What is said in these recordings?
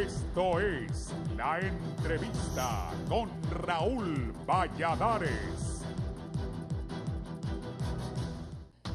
Esto es La Entrevista con Raúl Valladares.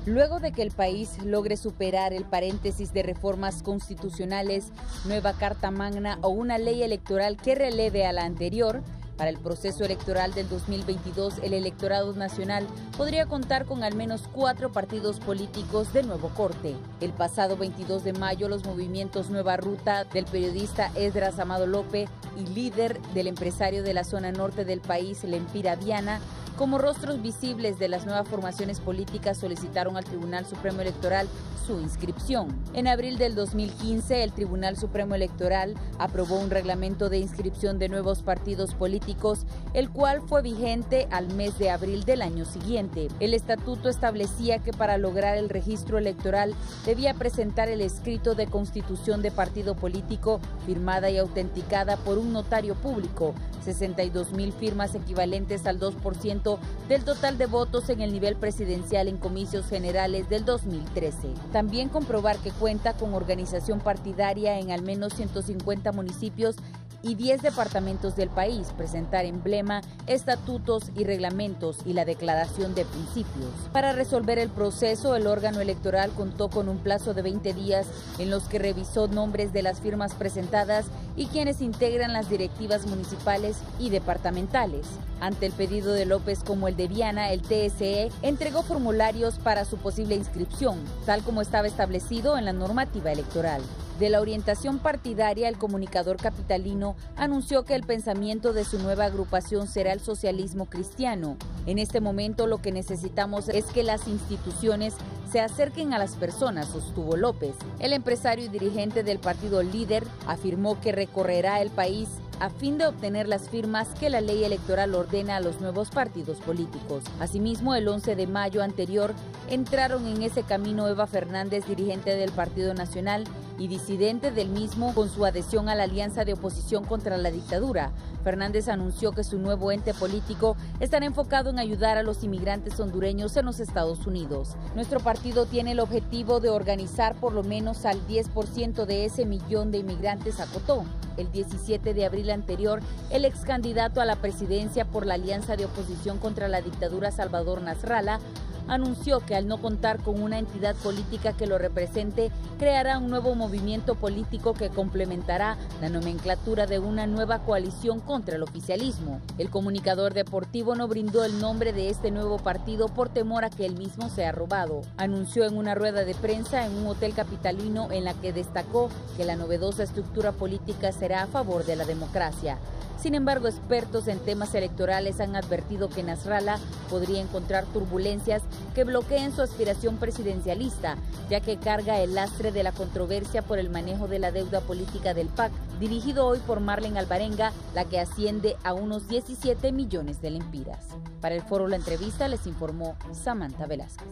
Luego de que el país logre superar el paréntesis de reformas constitucionales, nueva Carta Magna o una ley electoral que releve a la anterior, para el proceso electoral del 2022, el electorado nacional podría contar con al menos 4 partidos políticos de nuevo corte. El pasado 22 de mayo, los movimientos Nueva Ruta del periodista Esdras Amado López y líder del empresario de la zona norte del país, Lempira Viana, como rostros visibles de las nuevas formaciones políticas, solicitaron al Tribunal Supremo Electoral su inscripción. En abril del 2015, el Tribunal Supremo Electoral aprobó un reglamento de inscripción de nuevos partidos políticos, el cual fue vigente al mes de abril del año siguiente. El estatuto establecía que para lograr el registro electoral debía presentar el escrito de constitución de partido político firmada y autenticada por un notario público, 62,000 firmas equivalentes al 2% del total de votos en el nivel presidencial en comicios generales del 2013. También comprobar que cuenta con organización partidaria en al menos 150 municipios y 10 departamentos del país, presentar emblema, estatutos y reglamentos y la declaración de principios. Para resolver el proceso, el órgano electoral contó con un plazo de 20 días en los que revisó nombres de las firmas presentadas y quienes integran las directivas municipales y departamentales. Ante el pedido de López como el de Viana, el TSE entregó formularios para su posible inscripción, tal como estaba establecido en la normativa electoral. De la orientación partidaria, el comunicador capitalino anunció que el pensamiento de su nueva agrupación será el socialismo cristiano. En este momento lo que necesitamos es que las instituciones se acerquen a las personas, sostuvo López. El empresario y dirigente del partido Líder afirmó que recorrerá el país a fin de obtener las firmas que la ley electoral ordena a los nuevos partidos políticos. Asimismo, el 11 de mayo anterior entraron en ese camino Eva Fernández, dirigente del Partido Nacional y disidente del mismo, con su adhesión a la Alianza de Oposición contra la Dictadura. Fernández anunció que su nuevo ente político estará enfocado en ayudar a los inmigrantes hondureños en los Estados Unidos. Nuestro partido tiene el objetivo de organizar por lo menos al 10% de ese millón de inmigrantes, acotó. El 17 de abril anterior, el ex candidato a la presidencia por la Alianza de Oposición contra la Dictadura, Salvador Nasralla, anunció que al no contar con una entidad política que lo represente, creará un nuevo movimiento político que complementará la nomenclatura de una nueva coalición contra el oficialismo. El comunicador deportivo no brindó el nombre de este nuevo partido por temor a que el mismo sea robado. Anunció en una rueda de prensa en un hotel capitalino en la que destacó que la novedosa estructura política será a favor de la democracia. Sin embargo, expertos en temas electorales han advertido que Nasralla podría encontrar turbulencias que bloqueen su aspiración presidencialista, ya que carga el lastre de la controversia por el manejo de la deuda política del PAC, dirigido hoy por Marlene Alvarenga, la que asciende a unos 17 millones de lempiras. Para el foro La Entrevista les informó Samantha Velázquez.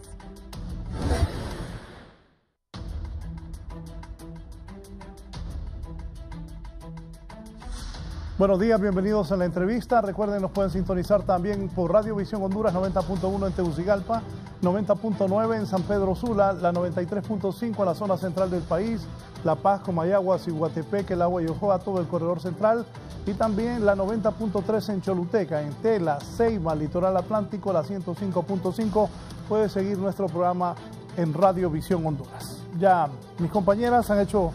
Buenos días, bienvenidos a La Entrevista. Recuerden, nos pueden sintonizar también por Radio Visión Honduras 90.1 en Tegucigalpa, 90.9 en San Pedro Sula, la 93.5 en la zona central del país, La Paz, Comayagua, Ciguatepec, El Agua y Ojoa, todo el corredor central, y también la 90.3 en Choluteca, en Tela, Ceiba, Litoral Atlántico, la 105.5. Puede seguir nuestro programa en Radio Visión Honduras. Ya mis compañeras han hecho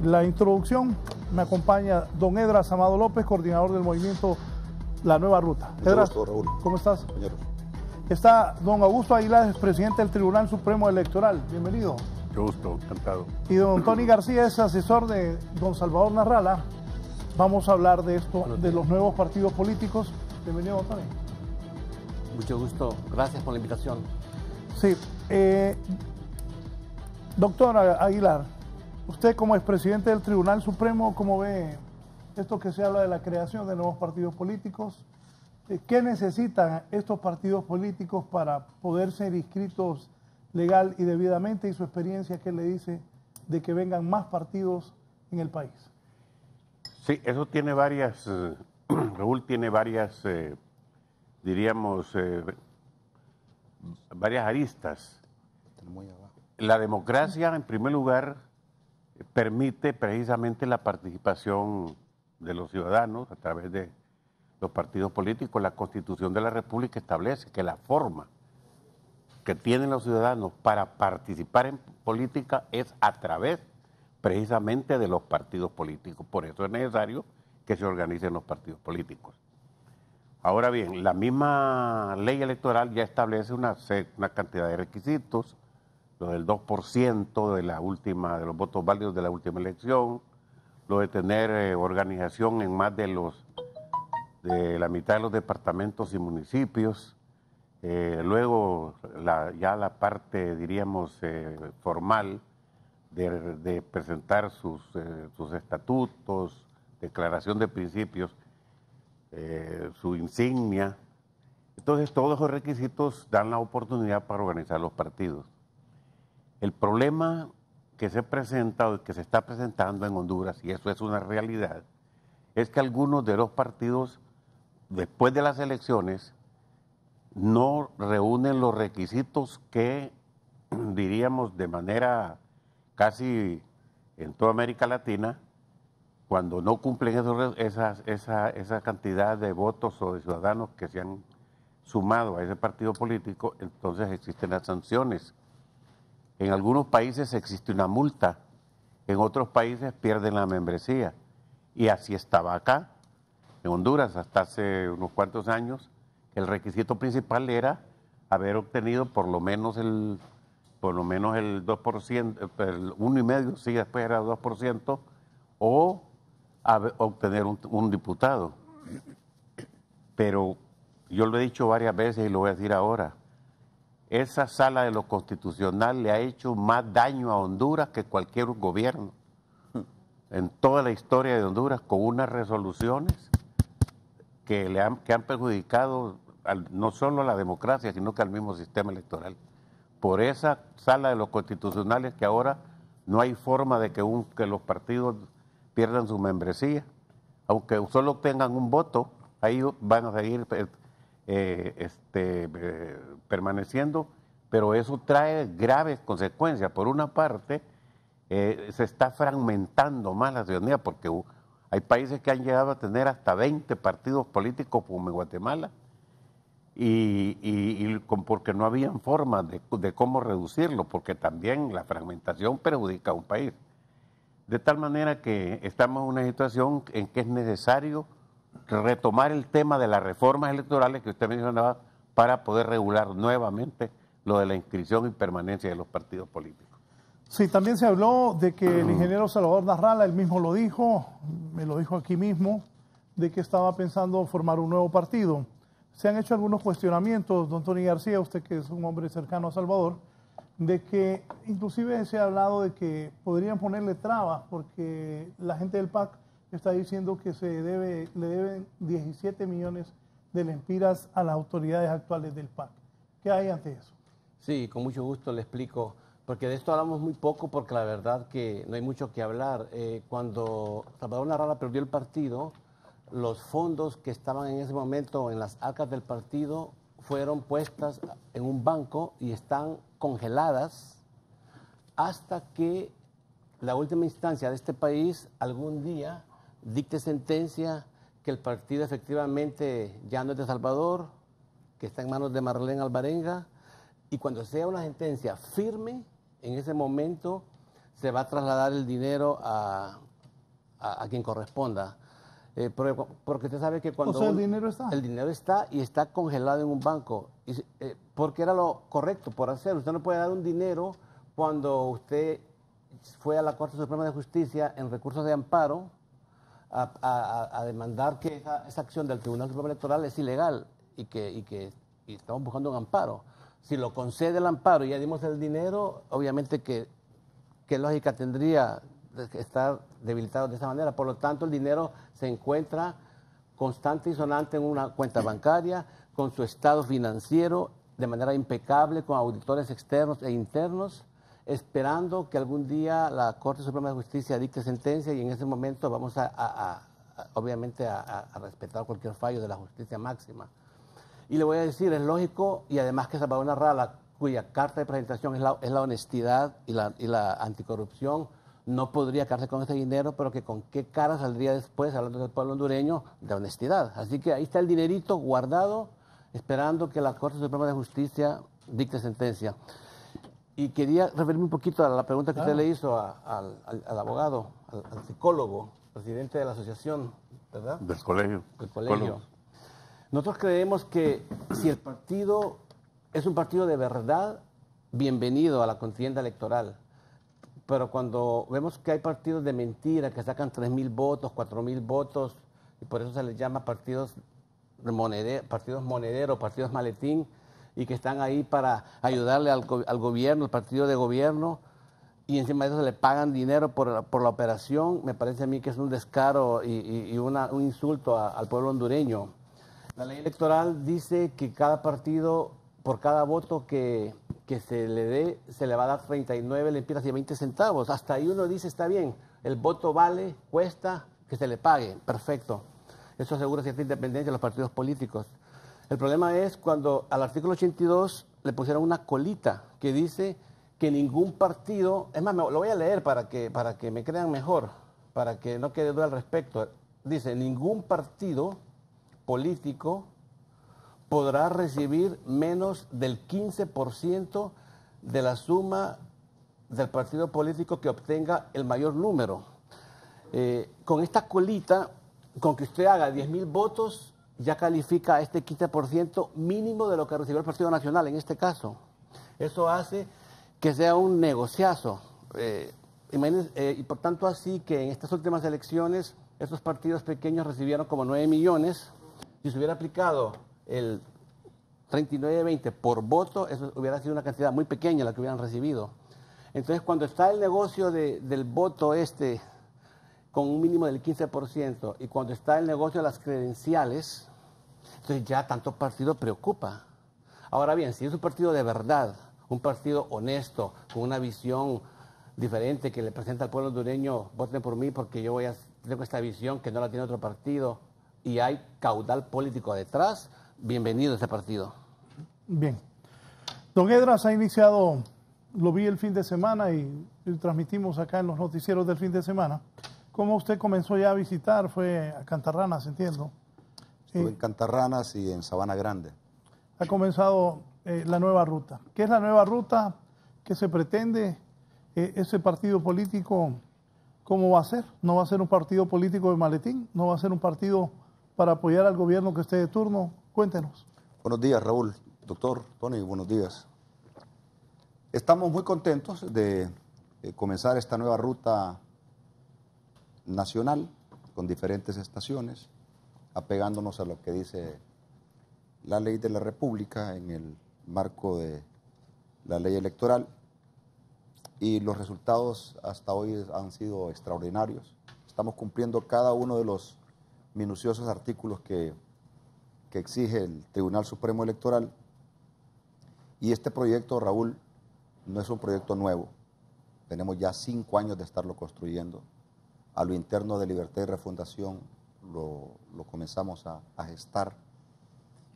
la introducción. Me acompaña don Esdras Amado López, coordinador del movimiento La Nueva Ruta. Esdras, Raúl. ¿Cómo estás? Compañeros. Está don Augusto Aguilar, presidente del Tribunal Supremo Electoral. Bienvenido. Mucho gusto, encantado. Y don Tony García es asesor de don Salvador Nasralla. Vamos a hablar de esto, de los nuevos partidos políticos. Bienvenido, don Tony. Mucho gusto, gracias por la invitación. Sí. Doctor Aguilar, usted como expresidente del Tribunal Supremo, ¿cómo ve esto que se habla de la creación de nuevos partidos políticos? ¿Qué necesitan estos partidos políticos para poder ser inscritos legal y debidamente? Y su experiencia, ¿qué le dice de que vengan más partidos en el país? Sí, eso tiene varias, Raúl tiene varias, diríamos, varias aristas. La democracia, en primer lugar, permite precisamente la participación de los ciudadanos a través de los partidos políticos. La Constitución de la República establece que la forma que tienen los ciudadanos para participar en política es a través precisamente de los partidos políticos. Por eso es necesario que se organicen los partidos políticos. Ahora bien, la misma ley electoral ya establece una cantidad de requisitos, lo del 2% de los votos válidos de la última elección, lo de tener organización en más de la mitad de los departamentos y municipios, luego ya la parte, diríamos, formal de presentar sus estatutos, declaración de principios, su insignia. Entonces todos esos requisitos dan la oportunidad para organizar los partidos. El problema que se presenta o que se está presentando en Honduras, y eso es una realidad, es que algunos de los partidos, después de las elecciones, no reúnen los requisitos que, diríamos, de manera casi en toda América Latina, cuando no cumplen esa cantidad de votos o de ciudadanos que se han sumado a ese partido político, entonces existen las sanciones. En algunos países existe una multa, en otros países pierden la membresía. Y así estaba acá, en Honduras, hasta hace unos cuantos años. El requisito principal era haber obtenido por lo menos el 2%, el 1,5%, sí, después era el 2%, o obtener un diputado. Pero yo lo he dicho varias veces y lo voy a decir ahora, esa sala de lo constitucional le ha hecho más daño a Honduras que cualquier gobierno en toda la historia de Honduras, con unas resoluciones que han perjudicado no solo a la democracia, sino que al mismo sistema electoral. Por esa sala de los constitucionales que ahora no hay forma de que los partidos pierdan su membresía, aunque solo tengan un voto, ahí van a seguir permaneciendo, pero eso trae graves consecuencias. Por una parte, se está fragmentando más la ciudadanía, porque hay países que han llegado a tener hasta 20 partidos políticos, como en Guatemala, porque no habían forma de cómo reducirlo, porque también la fragmentación perjudica a un país. De tal manera que estamos en una situación en que es necesario retomar el tema de las reformas electorales que usted mencionaba para poder regular nuevamente lo de la inscripción y permanencia de los partidos políticos. Sí, también se habló de que el ingeniero Salvador Narrala, él mismo lo dijo, me lo dijo aquí mismo, de que estaba pensando formar un nuevo partido. Se han hecho algunos cuestionamientos, don Tony García, usted que es un hombre cercano a Salvador, de que inclusive se ha hablado de que podrían ponerle trabas porque la gente del PAC está diciendo que le deben 17 millones de lempiras a las autoridades actuales del PAC. ¿Qué hay ante eso? Sí, con mucho gusto le explico, porque de esto hablamos muy poco, porque la verdad que no hay mucho que hablar. Cuando Salvador Narrala perdió el partido, los fondos que estaban en ese momento en las arcas del partido fueron puestas en un banco y están congeladas hasta que la última instancia de este país algún día dicte sentencia que el partido efectivamente ya no es de Salvador, que está en manos de Marlene Alvarenga, y cuando sea una sentencia firme, en ese momento se va a trasladar el dinero a quien corresponda. Porque usted sabe que cuando... O sea, el dinero está. El dinero está y está congelado en un banco. Porque era lo correcto por hacer. Usted no puede dar un dinero cuando usted fue a la Corte Suprema de Justicia en recursos de amparo a demandar que esa acción del Tribunal Supremo Electoral es ilegal y estamos buscando un amparo. Si lo concede el amparo y ya dimos el dinero, obviamente ¿qué lógica tendría estar debilitado de esa manera? Por lo tanto, el dinero se encuentra constante y sonante en una cuenta bancaria, con su estado financiero de manera impecable, con auditores externos e internos, esperando que algún día la Corte Suprema de Justicia dicte sentencia, y en ese momento vamos obviamente a respetar cualquier fallo de la justicia máxima. Y le voy a decir, es lógico, y además que Salvador Narrala, cuya carta de presentación es la honestidad y la anticorrupción, no podría quedarse con ese dinero, pero que con qué cara saldría después, hablando del pueblo hondureño, de honestidad. Así que ahí está el dinerito guardado, esperando que la Corte Suprema de Justicia dicte sentencia. Y quería referirme un poquito a la pregunta que usted le hizo al abogado, al psicólogo, presidente de la asociación, ¿verdad? Del colegio. Del colegio. Nosotros creemos que si el partido es un partido de verdad, bienvenido a la contienda electoral. Pero cuando vemos que hay partidos de mentira que sacan 3.000 votos, 4.000 votos, y por eso se les llama partidos monederos, partidos maletín, y que están ahí para ayudarle al gobierno, el partido de gobierno, y encima de eso se le pagan dinero por la operación, me parece a mí que es un descaro y un insulto al pueblo hondureño. La ley electoral dice que cada partido, por cada voto que se le dé, se le va a dar 39 lempiras y 20 centavos. Hasta ahí uno dice, está bien, el voto vale, cuesta, que se le pague, perfecto. Eso asegura cierta independencia de los partidos políticos. El problema es cuando al artículo 82 le pusieron una colita que dice que ningún partido, es más, lo voy a leer para que me crean mejor, para que no quede duda al respecto. Dice, ningún partido político podrá recibir menos del 15% de la suma del partido político que obtenga el mayor número. Con esta colita, con que usted haga 10.000 votos, ya califica a este 15% mínimo de lo que recibió el Partido Nacional en este caso. Eso hace que sea un negociazo. Y por tanto así que en estas últimas elecciones, estos partidos pequeños recibieron como 9 millones. Si se hubiera aplicado el 39-20 por voto, eso hubiera sido una cantidad muy pequeña la que hubieran recibido. Entonces, cuando está el negocio del voto con un mínimo del 15%, y cuando está el negocio de las credenciales, entonces ya tanto partido preocupa. Ahora bien, si es un partido de verdad, un partido honesto, con una visión diferente que le presenta al pueblo hondureño, voten por mí porque yo tengo esta visión que no la tiene otro partido, y hay caudal político detrás, bienvenido a ese partido. Bien. Don Edras ha iniciado, lo vi el fin de semana y transmitimos acá en los noticieros del fin de semana. ¿Cómo usted comenzó ya a visitar? Fue a Cantarranas, entiendo. Estuve en Cantarranas y en Sabana Grande. Ha comenzado la nueva ruta. ¿Qué es la nueva ruta? ¿Qué se pretende? Ese partido político, ¿cómo va a ser? ¿No va a ser un partido político de maletín? ¿No va a ser un partido para apoyar al gobierno que esté de turno? Cuéntenos. Buenos días, Raúl. Doctor Tony, buenos días. Estamos muy contentos de comenzar esta nueva ruta nacional con diferentes estaciones, apegándonos a lo que dice la ley de la República en el marco de la ley electoral, y los resultados hasta hoy han sido extraordinarios. Estamos cumpliendo cada uno de los minuciosos artículos que exige el Tribunal Supremo Electoral, y este proyecto, Raúl, no es un proyecto nuevo. Tenemos ya 5 años de estarlo construyendo. A lo interno de Libertad y Refundación lo comenzamos a gestar,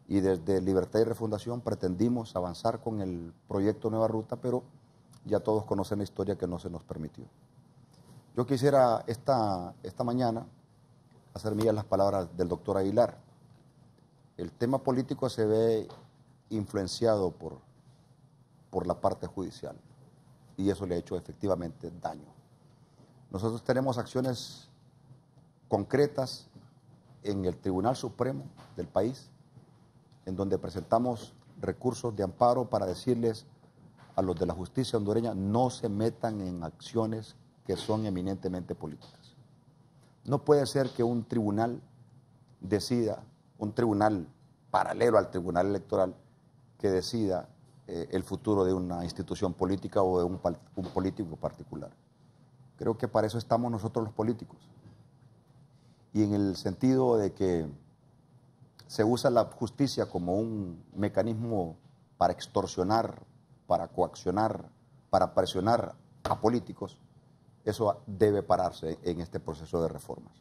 y desde Libertad y Refundación pretendimos avanzar con el proyecto Nueva Ruta, pero ya todos conocen la historia que no se nos permitió. Yo quisiera esta mañana hacer mías las palabras del doctor Aguilar. El tema político se ve influenciado por la parte judicial, y eso le ha hecho efectivamente daño. Nosotros tenemos acciones concretas en el Tribunal Supremo del país, en donde presentamos recursos de amparo para decirles a los de la justicia hondureña: no se metan en acciones que son eminentemente políticas. No puede ser que un tribunal decida, un tribunal paralelo al tribunal electoral, que decida el futuro de una institución política o de un político particular. Creo que para eso estamos nosotros los políticos. Y en el sentido de que se usa la justicia como un mecanismo para extorsionar, para coaccionar, para presionar a políticos, eso debe pararse en este proceso de reformas.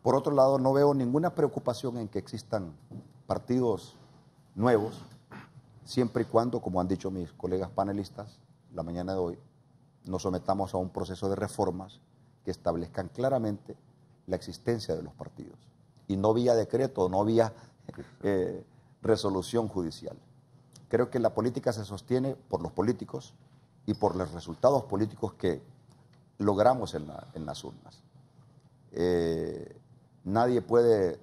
Por otro lado, no veo ninguna preocupación en que existan partidos nuevos, siempre y cuando, como han dicho mis colegas panelistas la mañana de hoy, nos sometamos a un proceso de reformas que establezcan claramente la existencia de los partidos y no vía decreto, no vía resolución judicial. Creo que la política se sostiene por los políticos y por los resultados políticos que logramos en las urnas. Nadie puede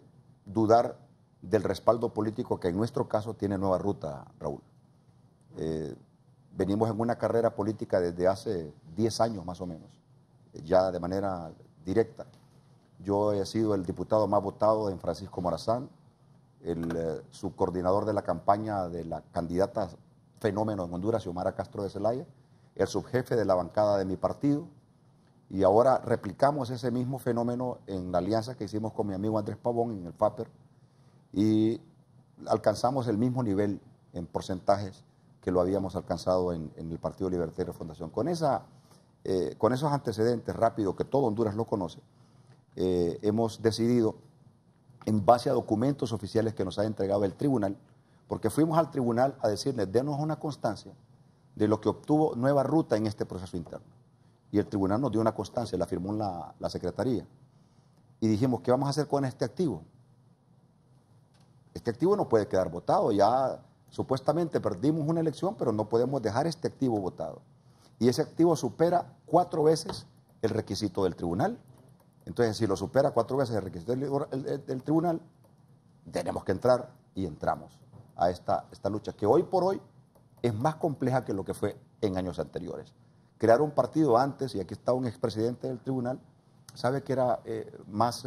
dudar del respaldo político que en nuestro caso tiene Nueva Ruta, Raúl. Venimos en una carrera política desde hace 10 años más o menos, ya de manera directa. Yo he sido el diputado más votado en Francisco Morazán, el subcoordinador de la campaña de la candidata fenómeno en Honduras, Xiomara Castro de Zelaya, el subjefe de la bancada de mi partido, y ahora replicamos ese mismo fenómeno en la alianza que hicimos con mi amigo Andrés Pavón en el FAPER, y alcanzamos el mismo nivel en porcentajes que lo habíamos alcanzado en el Partido Libertario Fundación. Con esos antecedentes rápidos que todo Honduras lo conoce, hemos decidido, en base a documentos oficiales que nos ha entregado el tribunal, porque fuimos al tribunal a decirles, denos una constancia de lo que obtuvo Nueva Ruta en este proceso interno. Y el tribunal nos dio una constancia, la firmó la Secretaría. Y dijimos, ¿qué vamos a hacer con este activo? Este activo no puede quedar votado, ya supuestamente perdimos una elección, pero no podemos dejar este activo votado. Y ese activo supera 4 veces el requisito del tribunal. Entonces, si lo supera 4 veces el requisito del tribunal, tenemos que entrar, y entramos a esta lucha, que hoy por hoy es más compleja que lo que fue en años anteriores. Crear un partido antes, y aquí está un expresidente del tribunal, sabe que era más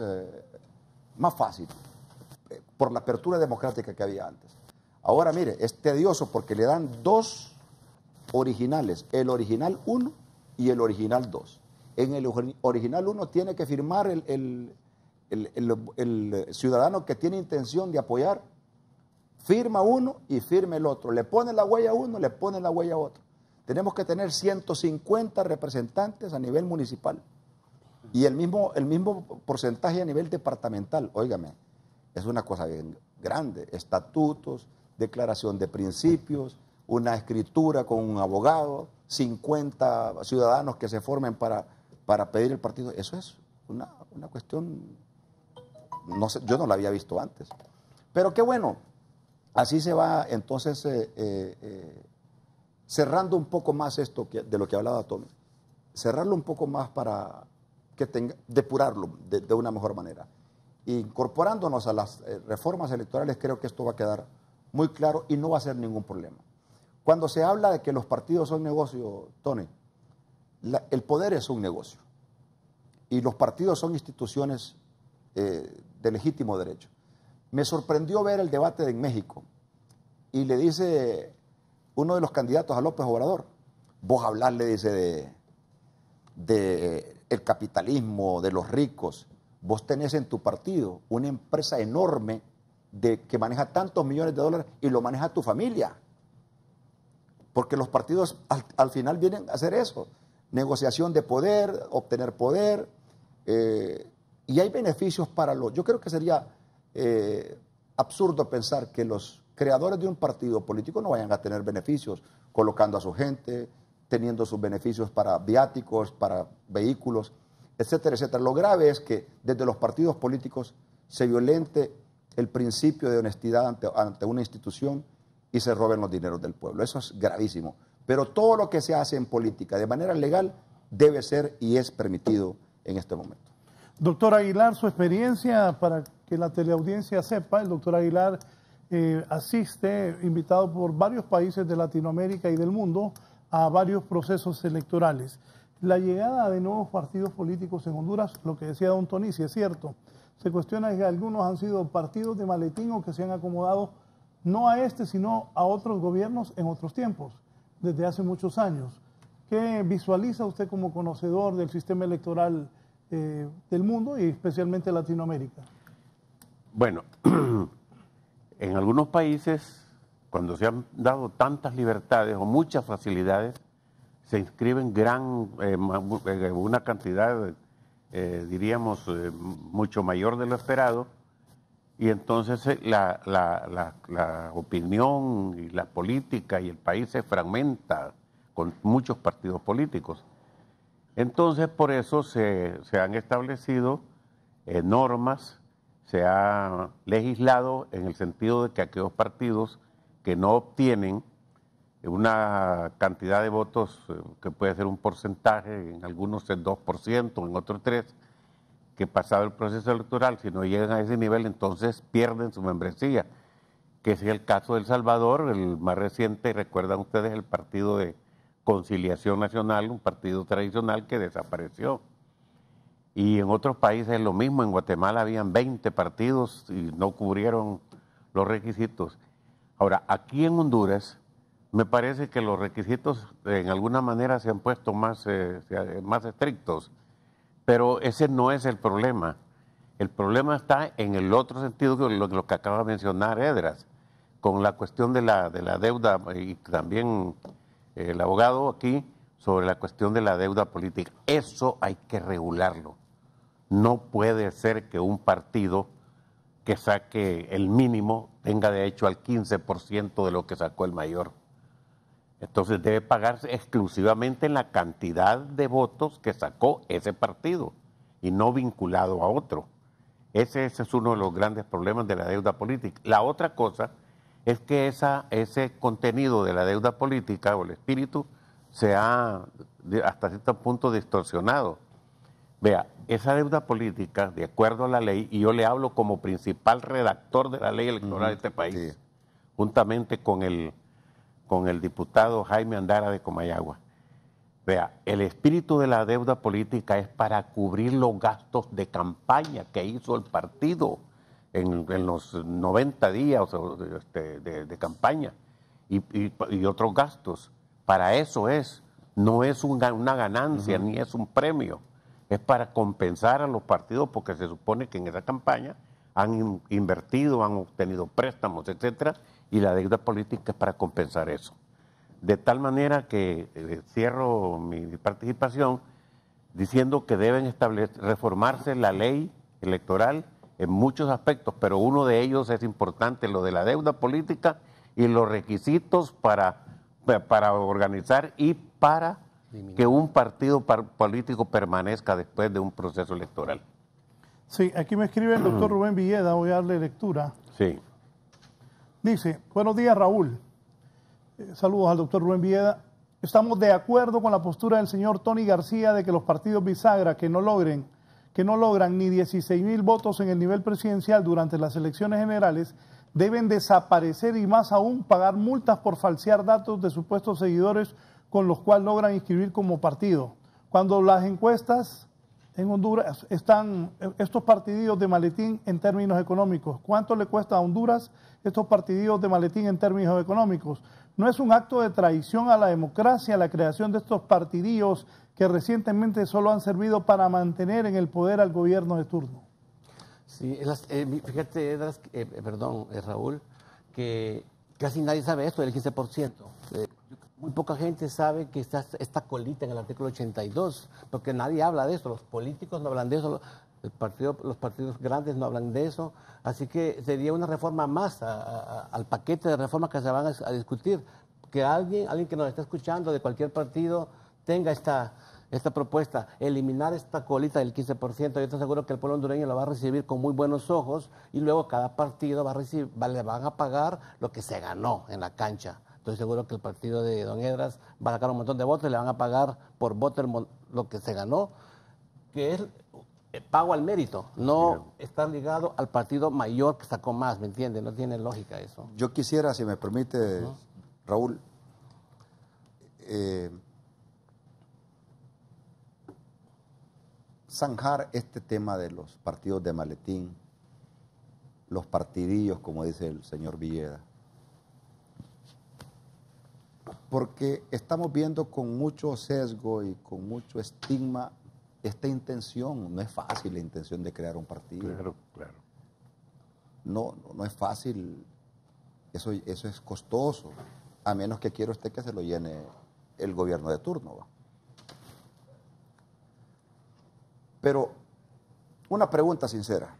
fácil, por la apertura democrática que había antes. Ahora, mire, es tedioso porque le dan 2 originales, el original 1 y el original 2. En el original 1 tiene que firmar el ciudadano que tiene intención de apoyar, firma uno y firma el otro. Le pone la huella a uno, le pone la huella a otro. Tenemos que tener 150 representantes a nivel municipal y el mismo porcentaje a nivel departamental. Óigame, es una cosa bien grande. Estatutos, declaración de principios, una escritura con un abogado, 50 ciudadanos que se formen para pedir el partido. Eso es una cuestión, no sé, yo no la había visto antes. Pero qué bueno, así se va entonces cerrando un poco más esto de lo que hablaba Tommy. Cerrarlo un poco más para depurarlo de una mejor manera. Incorporándonos a las reformas electorales, creo que esto va a quedar muy claro y no va a ser ningún problema. Cuando se habla de que los partidos son negocio, Tony, el poder es un negocio y los partidos son instituciones de legítimo derecho. Me sorprendió ver el debate en México y le dice uno de los candidatos a López Obrador, vos hablar, le dice, de el capitalismo, de los ricos, vos tenés en tu partido una empresa enorme que maneja tantos millones de dólares y lo maneja tu familia. Porque los partidos al final vienen a hacer eso, negociación de poder, obtener poder, y hay beneficios para yo creo que sería absurdo pensar que los creadores de un partido político no vayan a tener beneficios colocando a su gente, teniendo sus beneficios para viáticos, para vehículos, etcétera, etcétera. Lo grave es que desde los partidos políticos se violente el principio de honestidad ante una institución y se roben los dineros del pueblo. Eso es gravísimo. Pero todo lo que se hace en política de manera legal debe ser y es permitido en este momento. Doctor Aguilar, su experiencia para que la teleaudiencia sepa, el doctor Aguilar asiste, invitado por varios países de Latinoamérica y del mundo, a varios procesos electorales. La llegada de nuevos partidos políticos en Honduras, lo que decía don Tony, si es cierto, se cuestiona que algunos han sido partidos de maletín o que se han acomodado no a este, sino a otros gobiernos en otros tiempos, desde hace muchos años. ¿Qué visualiza usted como conocedor del sistema electoral del mundo y especialmente Latinoamérica? Bueno, en algunos países, cuando se han dado tantas libertades o muchas facilidades, se inscriben una cantidad, diríamos, mucho mayor de lo esperado, y entonces la opinión y la política y el país se fragmenta con muchos partidos políticos. Entonces, por eso se han establecido normas, se ha legislado en el sentido de que aquellos partidos que no obtienen una cantidad de votos que puede ser un porcentaje, en algunos el 2%, en otros 3%, que pasado el proceso electoral, si no llegan a ese nivel, entonces pierden su membresía, que es el caso de El Salvador, el más reciente, recuerdan ustedes el Partido de Conciliación Nacional, un partido tradicional que desapareció. Y en otros países es lo mismo, en Guatemala habían 20 partidos y no cubrieron los requisitos. Ahora, aquí en Honduras, me parece que los requisitos en alguna manera se han puesto más estrictos, pero ese no es el problema. El problema está en el otro sentido, que lo que acaba de mencionar Edras, con la cuestión de la deuda, y también el abogado aquí, sobre la cuestión de la deuda política. Eso hay que regularlo. No puede ser que un partido que saque el mínimo tenga derecho al 15% de lo que sacó el mayor. Entonces debe pagarse exclusivamente en la cantidad de votos que sacó ese partido y no vinculado a otro. Ese es uno de los grandes problemas de la deuda política. La otra cosa es que ese contenido de la deuda política o el espíritu se ha hasta cierto punto distorsionado. Vea, esa deuda política, de acuerdo a la ley, y yo le hablo como principal redactor de la ley electoral de este país, juntamente con el diputado Jaime Andara de Comayagua. Vea, el espíritu de la deuda política es para cubrir los gastos de campaña que hizo el partido en los 90 días de campaña y otros gastos. Para eso no es una ganancia ni es un premio, es para compensar a los partidos porque se supone que en esa campaña han invertido, han obtenido préstamos, etcétera, y la deuda política es para compensar eso. De tal manera que cierro mi participación diciendo que deben reformarse la ley electoral en muchos aspectos, pero uno de ellos es importante, lo de la deuda política y los requisitos para organizar y para que un partido político permanezca después de un proceso electoral. Sí, aquí me escribe el doctor Rubén Villeda, voy a darle lectura. Sí. Dice, buenos días Raúl. Saludos al doctor Rubén Villeda. Estamos de acuerdo con la postura del señor Tony García de que los partidos bisagra que no logran ni 16,000 votos en el nivel presidencial durante las elecciones generales deben desaparecer y más aún pagar multas por falsear datos de supuestos seguidores con los cuales logran inscribir como partido. Cuando las encuestas en Honduras están estos partidillos de maletín en términos económicos, ¿cuánto le cuesta a Honduras estos partidillos de maletín en términos económicos? ¿No es un acto de traición a la democracia la creación de estos partidillos que recientemente solo han servido para mantener en el poder al gobierno de turno? Sí, fíjate, Raúl, que casi nadie sabe esto del 15%. Muy poca gente sabe que está esta colita en el artículo 82, porque nadie habla de eso, los políticos no hablan de eso, los partidos grandes no hablan de eso, así que sería una reforma más al paquete de reformas que se van a discutir, que alguien que nos está escuchando de cualquier partido tenga esta propuesta, eliminar esta colita del 15%. Yo estoy seguro que el pueblo hondureño la va a recibir con muy buenos ojos y luego cada partido le van a pagar lo que se ganó en la cancha. Estoy seguro que el partido de Don Edras va a sacar un montón de votos y le van a pagar por voto lo que se ganó, que es pago al mérito, no está ligado al partido mayor que sacó más, ¿me entiende? No tiene lógica eso. Yo quisiera, si me permite, Raúl, zanjar este tema de los partidos de maletín, los partidillos, como dice el señor Villeda. Porque estamos viendo con mucho sesgo y con mucho estigma esta intención. No es fácil la intención de crear un partido. Claro, claro. No es fácil. Eso es costoso. A menos que quiera usted que se lo llene el gobierno de turno, ¿va? Pero una pregunta sincera.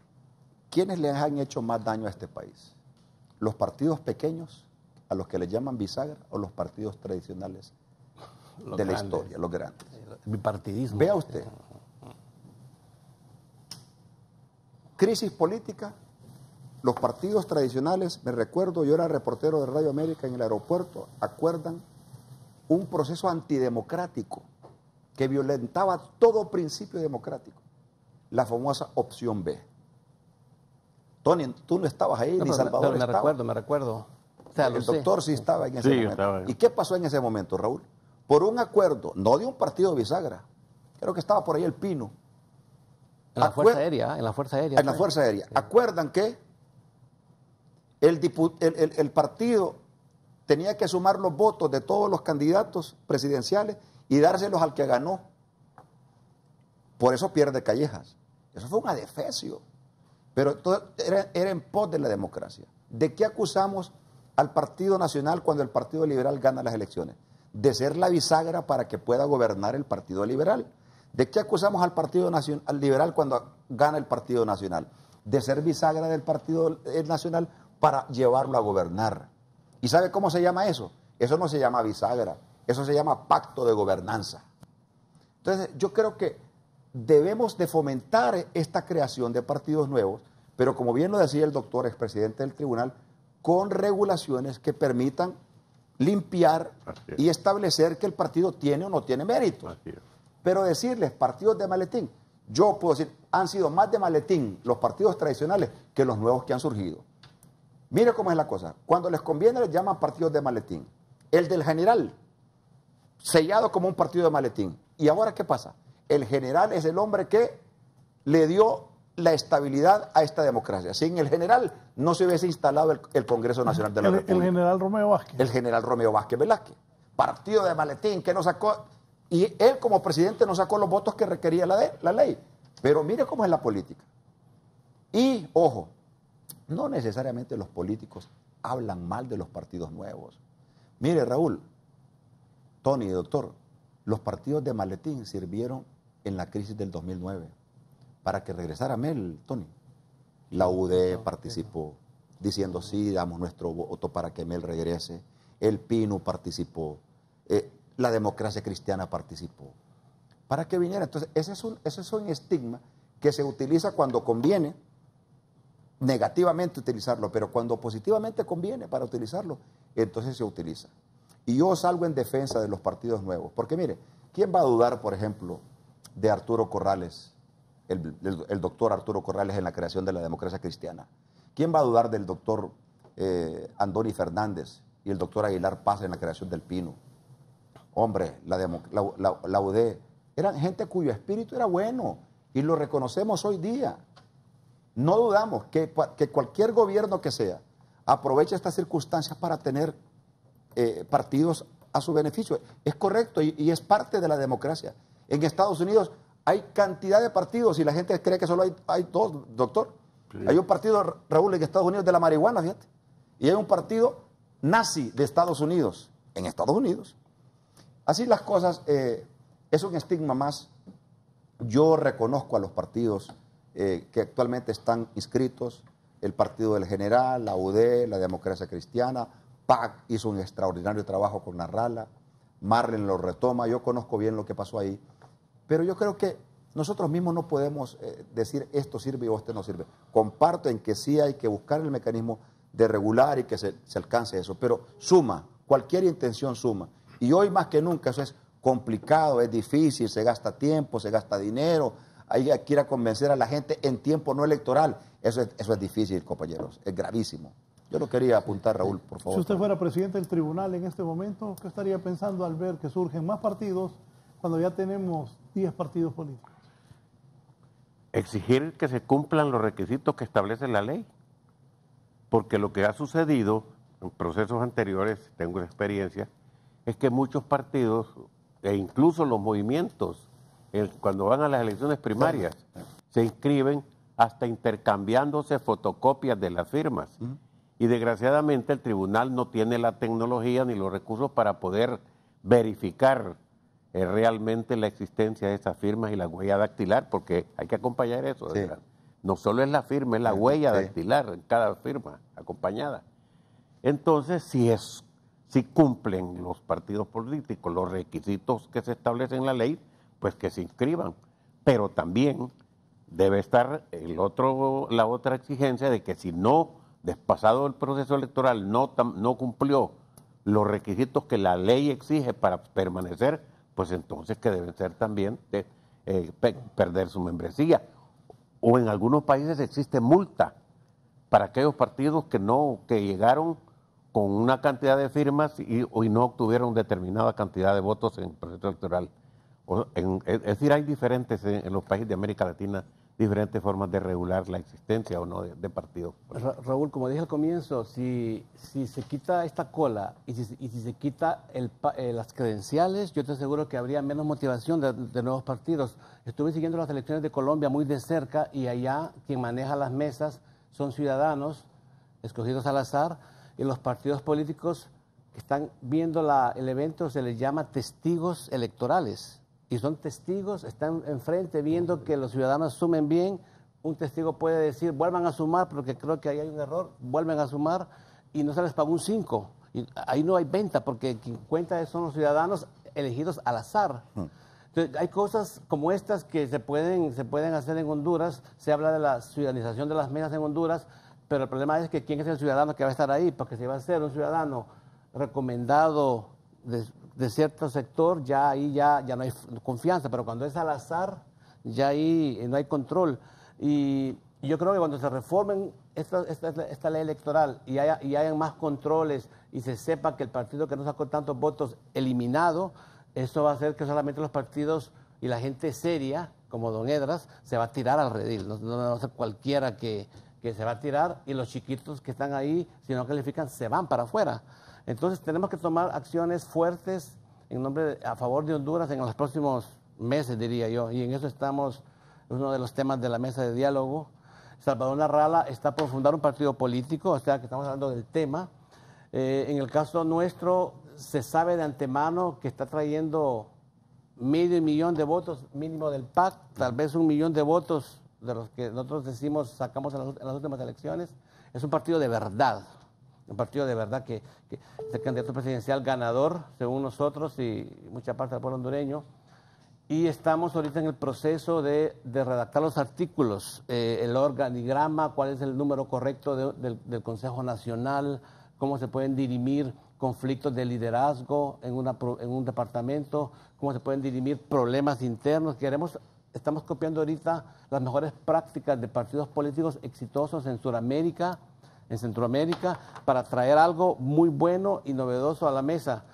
¿Quiénes le han hecho más daño a este país? ¿Los partidos pequeños, a los que le llaman bisagra, o los partidos tradicionales de la historia, los grandes. El bipartidismo. Vea usted. Crisis política, los partidos tradicionales, me recuerdo, yo era reportero de Radio América en el aeropuerto, acuerdan un proceso antidemocrático que violentaba todo principio democrático, la famosa opción B. Tony, tú no estabas ahí, ni Salvador estaba. Me recuerdo. O sea, el doctor sí estaba en ese Sí, momento. estaba ahí. ¿Y qué pasó en ese momento, Raúl? Por un acuerdo, no de un partido bisagra, creo que estaba por ahí el Pino. En la Fuerza Aérea, en la Fuerza Aérea. En la Fuerza Aérea. Sí. Acuerdan que el partido tenía que sumar los votos de todos los candidatos presidenciales y dárselos al que ganó. Por eso pierde Callejas. Eso fue un adefesio. Pero todo era en pos de la democracia. ¿De qué acusamos al Partido Nacional cuando el Partido Liberal gana las elecciones? De ser la bisagra para que pueda gobernar el Partido Liberal. ¿De qué acusamos al Partido al Liberal cuando gana el Partido Nacional? De ser bisagra del Partido Nacional para llevarlo a gobernar. ¿Y sabe cómo se llama eso? Eso no se llama bisagra, eso se llama pacto de gobernanza. Entonces, yo creo que debemos de fomentar esta creación de partidos nuevos, pero como bien lo decía el doctor expresidente del tribunal, con regulaciones que permitan limpiar y establecer que el partido tiene o no tiene méritos. Pero decirles partidos de maletín, yo puedo decir, han sido más de maletín los partidos tradicionales que los nuevos que han surgido. Mire cómo es la cosa. Cuando les conviene les llaman partidos de maletín. El del general, sellado como un partido de maletín. ¿Y ahora qué pasa? El general es el hombre que le dio la estabilidad a esta democracia. Sin el general no se hubiese instalado el Congreso Nacional de la República. El general Romeo Vázquez. El general Romeo Vázquez Velázquez. Partido de maletín que no sacó... Y él como presidente no sacó los votos que requería la ley. Pero mire cómo es la política. Y, ojo, no necesariamente los políticos hablan mal de los partidos nuevos. Mire, Raúl, Tony, doctor, los partidos de maletín sirvieron en la crisis del 2009 para que regresara Mel, Tony. La UD participó diciendo sí, damos nuestro voto para que Mel regrese. El PINU participó. La Democracia Cristiana participó, para que viniera. Entonces, ese es un estigma que se utiliza cuando conviene, negativamente utilizarlo, pero cuando positivamente conviene para utilizarlo, entonces se utiliza. Y yo salgo en defensa de los partidos nuevos, porque mire, ¿quién va a dudar, por ejemplo, de Arturo Corrales, el doctor Arturo Corrales en la creación de la Democracia Cristiana? ¿Quién va a dudar del doctor Andoni Fernández y el doctor Aguilar Paz en la creación del Pino? Hombre, la UD, eran gente cuyo espíritu era bueno y lo reconocemos hoy día. No dudamos que cualquier gobierno que sea aproveche estas circunstancias para tener partidos a su beneficio. Es correcto y es parte de la democracia. En Estados Unidos hay cantidad de partidos y la gente cree que solo hay dos, doctor. Sí. Hay un partido, Raúl, en Estados Unidos de la marihuana, fíjate. Y hay un partido nazi de Estados Unidos, en Estados Unidos. Así las cosas, es un estigma más. Yo reconozco a los partidos que actualmente están inscritos, el Partido del General, la UD, la Democracia Cristiana, PAC hizo un extraordinario trabajo con Narrala, Marlen lo retoma, yo conozco bien lo que pasó ahí, pero yo creo que nosotros mismos no podemos decir esto sirve o esto no sirve. Comparto en que sí hay que buscar el mecanismo de regular y que se alcance eso, pero suma, cualquier intención suma. Y hoy más que nunca eso es complicado, es difícil, se gasta tiempo, se gasta dinero, hay que ir a convencer a la gente en tiempo no electoral. Eso es difícil, compañeros, es gravísimo. Yo lo quería apuntar, Raúl, por favor. Si usted fuera presidente del tribunal en este momento, ¿qué estaría pensando al ver que surgen más partidos cuando ya tenemos 10 partidos políticos? Exigir que se cumplan los requisitos que establece la ley. Porque lo que ha sucedido en procesos anteriores, tengo experiencia, es que muchos partidos e incluso los movimientos, cuando van a las elecciones primarias, se inscriben hasta intercambiándose fotocopias de las firmas. Y desgraciadamente el tribunal no tiene la tecnología ni los recursos para poder verificar realmente la existencia de esas firmas y la huella dactilar, porque hay que acompañar eso. Sí. No solo es la firma, es la huella dactilar en cada firma acompañada. Entonces, si si cumplen los partidos políticos los requisitos que se establecen en la ley, pues que se inscriban. Pero también debe estar la otra exigencia de que si no, despasado el proceso electoral, no cumplió los requisitos que la ley exige para permanecer, pues entonces que deben ser también de perder su membresía. O en algunos países existe multa para aquellos partidos que llegaron con una cantidad de firmas y no obtuvieron determinada cantidad de votos en el proceso electoral. Es decir, hay diferentes en los países de América Latina, diferentes formas de regular la existencia o no de partidos. Raúl, como dije al comienzo, si se quita esta cola y si se quita las credenciales, yo te aseguro que habría menos motivación de nuevos partidos. Estuve siguiendo las elecciones de Colombia muy de cerca y allá quien maneja las mesas son ciudadanos escogidos al azar, y los partidos políticos que están viendo el evento se les llama testigos electorales. Y son testigos, están enfrente viendo que los ciudadanos sumen bien. Un testigo puede decir, vuelvan a sumar porque creo que ahí hay un error, vuelven a sumar y no se les pagó un 5. Y ahí no hay venta porque quien cuenta son los ciudadanos elegidos al azar. Entonces, hay cosas como estas que se pueden hacer en Honduras. Se habla de la ciudadanización de las mesas en Honduras, pero el problema es que quién es el ciudadano que va a estar ahí, porque si va a ser un ciudadano recomendado de cierto sector, ya ahí ya no hay confianza, pero cuando es al azar, ya ahí no hay control. Y yo creo que cuando se reformen esta ley electoral y hayan más controles y se sepa que el partido que no sacó tantos votos eliminado, eso va a hacer que solamente los partidos y la gente seria, como don Edras, se va a tirar al redil. No va a ser cualquiera que se va a tirar, y los chiquitos que están ahí, si no califican, se van para afuera. Entonces tenemos que tomar acciones fuertes a favor de Honduras en los próximos meses, diría yo, y en eso estamos, es uno de los temas de la mesa de diálogo. Salvador Narrala está por fundar un partido político, o sea que estamos hablando del tema. En el caso nuestro, se sabe de antemano que está trayendo 500,000 de votos mínimo del PAC, tal vez 1,000,000 de votos de los que nosotros decimos sacamos en las últimas elecciones. Es un partido de verdad. Un partido de verdad que es el candidato presidencial ganador, según nosotros y mucha parte del pueblo hondureño. Y estamos ahorita en el proceso de redactar los artículos, el organigrama, cuál es el número correcto del Consejo Nacional, cómo se pueden dirimir conflictos de liderazgo en un departamento, cómo se pueden dirimir problemas internos. Estamos copiando ahorita las mejores prácticas de partidos políticos exitosos en Centroamérica, para traer algo muy bueno y novedoso a la mesa.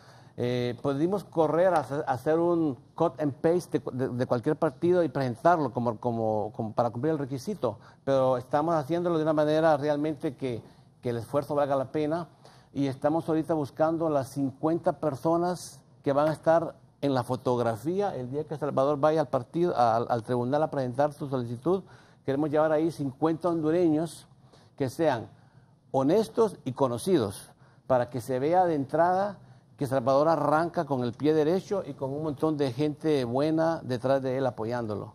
Pudimos correr a hacer un cut and paste de cualquier partido y presentarlo como para cumplir el requisito, pero estamos haciéndolo de una manera realmente que el esfuerzo valga la pena, y estamos ahorita buscando las 50 personas que van a estar en la fotografía el día que Salvador vaya al tribunal a presentar su solicitud. Queremos llevar ahí 50 hondureños que sean honestos y conocidos, para que se vea de entrada que Salvador arranca con el pie derecho y con un montón de gente buena detrás de él apoyándolo.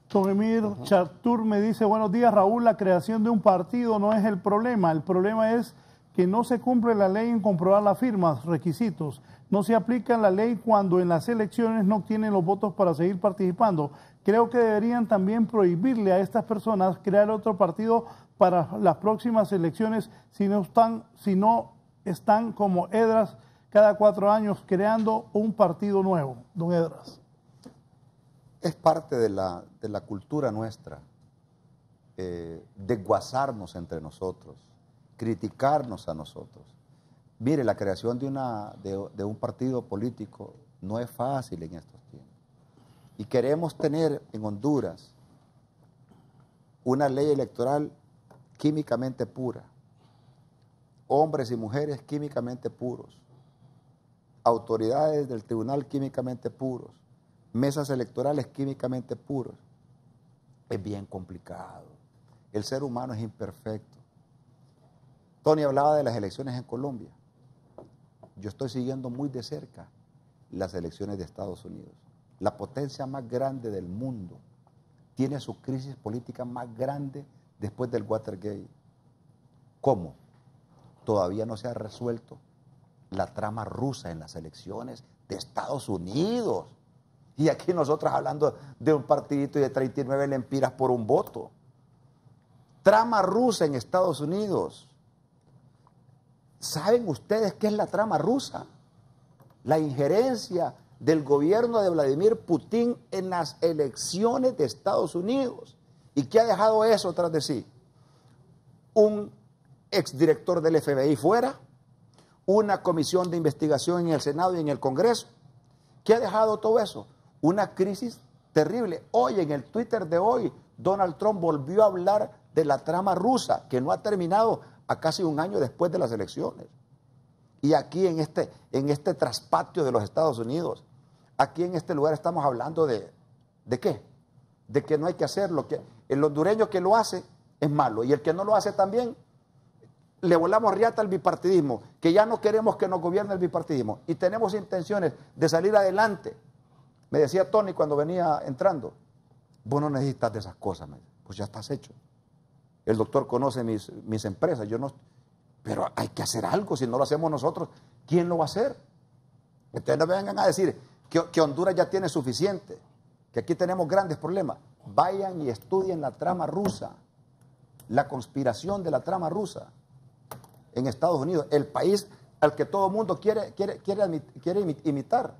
Don Emir Chartur me dice, buenos días Raúl, la creación de un partido no es el problema es que no se cumple la ley en comprobar las firmas, requisitos. No se aplica la ley cuando en las elecciones no obtienen los votos para seguir participando. Creo que deberían también prohibirle a estas personas crear otro partido para las próximas elecciones si no están como Edras cada 4 años creando un partido nuevo. Don Edras. Es parte de la cultura nuestra, desguazarnos entre nosotros, criticarnos a nosotros. Mire, la creación de un partido político no es fácil en estos tiempos. Y queremos tener en Honduras una ley electoral químicamente pura, hombres y mujeres químicamente puros, autoridades del tribunal químicamente puros, mesas electorales químicamente puros. Es bien complicado. El ser humano es imperfecto. Tony hablaba de las elecciones en Colombia. Yo estoy siguiendo muy de cerca las elecciones de Estados Unidos. La potencia más grande del mundo tiene su crisis política más grande después del Watergate. ¿Cómo? Todavía no se ha resuelto la trama rusa en las elecciones de Estados Unidos. Y aquí nosotros hablando de un partidito y de 39 lempiras por un voto. Trama rusa en Estados Unidos. ¿Saben ustedes qué es la trama rusa? La injerencia del gobierno de Vladimir Putin en las elecciones de Estados Unidos. ¿Y qué ha dejado eso tras de sí? Un exdirector del FBI fuera, una comisión de investigación en el Senado y en el Congreso. ¿Qué ha dejado todo eso? Una crisis terrible. Hoy, en el Twitter de hoy, Donald Trump volvió a hablar de la trama rusa, que no ha terminado a casi un año después de las elecciones. Y aquí en este traspatio de los Estados Unidos, aquí en este lugar estamos hablando ¿de qué? De que no hay que hacerlo, que el hondureño que lo hace es malo, y el que no lo hace también, le volamos riata al bipartidismo, que ya no queremos que nos gobierne el bipartidismo, y tenemos intenciones de salir adelante. Me decía Tony cuando venía entrando, vos no necesitas de esas cosas, pues ya estás hecho. El doctor conoce mis empresas, yo no, pero hay que hacer algo, si no lo hacemos nosotros, ¿quién lo va a hacer? Entonces no me vengan a decir que Honduras ya tiene suficiente, que aquí tenemos grandes problemas. Vayan y estudien la trama rusa, la conspiración de la trama rusa en Estados Unidos, el país al que todo el mundo quiere imitar.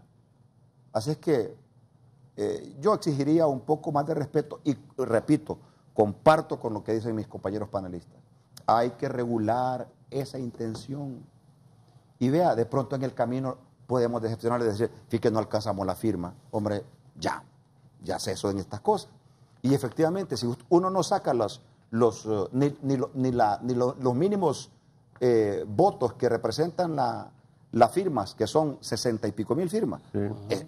Así es que yo exigiría un poco más de respeto y, repito, comparto con lo que dicen mis compañeros panelistas. Hay que regular esa intención. Y vea, de pronto en el camino podemos decepcionar y decir, fíjate que no alcanzamos la firma. Hombre, ya ceso en estas cosas. Y efectivamente, si uno no saca los mínimos votos que representan las firmas, que son 60 y pico mil firmas, sí.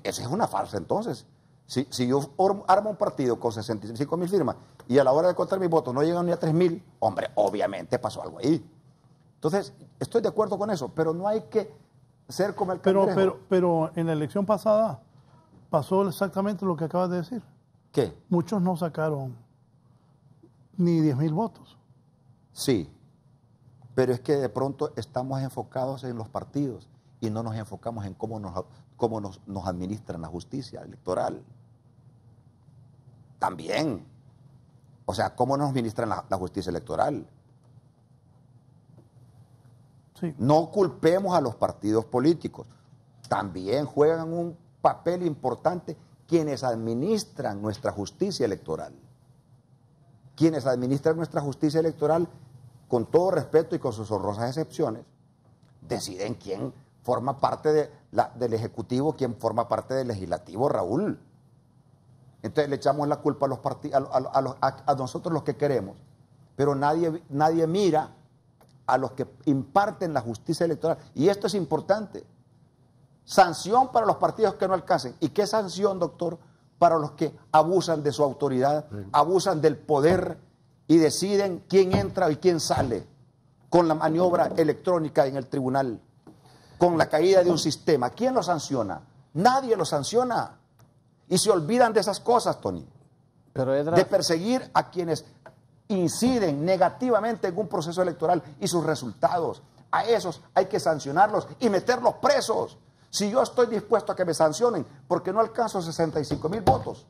Esa es una farsa entonces. Si yo armo un partido con 65 mil firmas y a la hora de contar mis votos no llegan ni a 3.000, hombre, obviamente pasó algo ahí. Entonces, estoy de acuerdo con eso, pero no hay que ser como el cangrejo. Pero en la elección pasada pasó exactamente lo que acabas de decir. ¿Qué? Muchos no sacaron ni 10.000 votos. Sí, pero es que de pronto estamos enfocados en los partidos y no nos enfocamos en cómo nos administran la justicia electoral. También. O sea, cómo nos administran la justicia electoral. Sí. No culpemos a los partidos políticos. También juegan un papel importante quienes administran nuestra justicia electoral. Quienes administran nuestra justicia electoral, con todo respeto y con sus honrosas excepciones, deciden quién forma parte del Ejecutivo, quién forma parte del Legislativo, Raúl. Entonces le echamos la culpa a los a nosotros los que queremos, pero nadie mira a los que imparten la justicia electoral. Y esto es importante. Sanción para los partidos que no alcancen. ¿Y qué sanción, doctor? Para los que abusan de su autoridad, abusan del poder y deciden quién entra y quién sale con la maniobra electrónica en el tribunal, con la caída de un sistema. ¿Quién lo sanciona? Nadie lo sanciona. Y se olvidan de esas cosas, Tony. Pero de perseguir a quienes inciden negativamente en un proceso electoral y sus resultados. A esos hay que sancionarlos y meterlos presos. Si yo estoy dispuesto a que me sancionen porque no alcanzo 65.000 votos,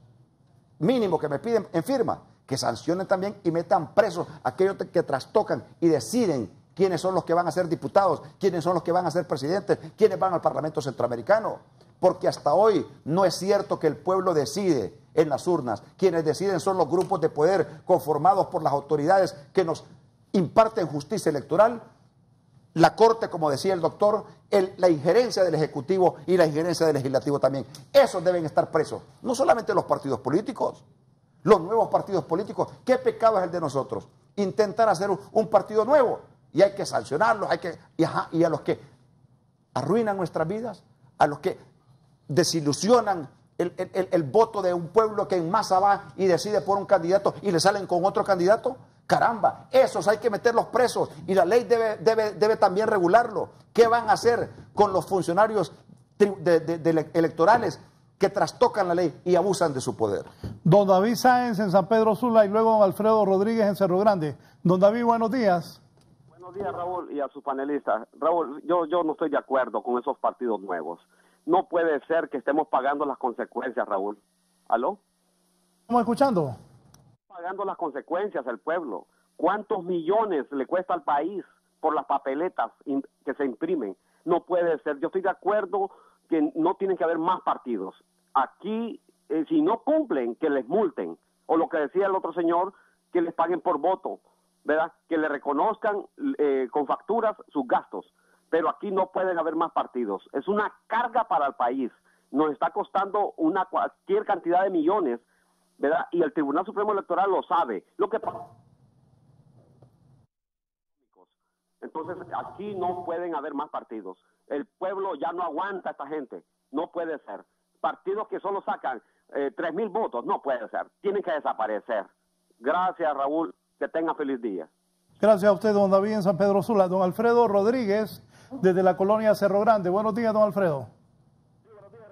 mínimo que me piden en firma, que sancionen también y metan presos a aquellos que trastocan y deciden quiénes son los que van a ser diputados, quiénes son los que van a ser presidentes, quiénes van al Parlamento Centroamericano. Porque hasta hoy no es cierto que el pueblo decide en las urnas. Quienes deciden son los grupos de poder conformados por las autoridades que nos imparten justicia electoral. La Corte, como decía el doctor, la injerencia del Ejecutivo y la injerencia del Legislativo también. Esos deben estar presos. No solamente los partidos políticos, los nuevos partidos políticos. ¿Qué pecado es el de nosotros? Intentar hacer un partido nuevo. Y hay que sancionarlos, y a los que arruinan nuestras vidas, a los que desilusionan el voto de un pueblo que en masa va y decide por un candidato y le salen con otro candidato. Caramba, esos hay que meterlos presos y la ley debe también regularlo. ¿Qué van a hacer con los funcionarios electorales que trastocan la ley y abusan de su poder? Don David Sáenz en San Pedro Sula y luego Alfredo Rodríguez en Cerro Grande. Don David, buenos días. Buenos Buenos días, Raúl, y a sus panelistas. Raúl, yo no estoy de acuerdo con esos partidos nuevos. No puede ser que estemos pagando las consecuencias, Raúl. ¿Aló? ¿Estamos escuchando? Pagando las consecuencias al pueblo. ¿Cuántos millones le cuesta al país por las papeletas que se imprimen? No puede ser. Yo estoy de acuerdo que no tienen que haber más partidos. Aquí, si no cumplen, que les multen. O lo que decía el otro señor, que les paguen por voto, ¿verdad? Que le reconozcan con facturas sus gastos. Pero aquí no pueden haber más partidos. Es una carga para el país. Nos está costando cualquier cantidad de millones, ¿verdad? Y el Tribunal Supremo Electoral lo sabe. Lo que pasa... Entonces, aquí no pueden haber más partidos. El pueblo ya no aguanta a esta gente. No puede ser. Partidos que solo sacan 3,000 votos, no puede ser. Tienen que desaparecer. Gracias, Raúl. Que tenga feliz día. Gracias a usted, don David, en San Pedro Sula. Don Alfredo Rodríguez, desde la colonia Cerro Grande. Buenos días, don Alfredo. Sí, buenos días,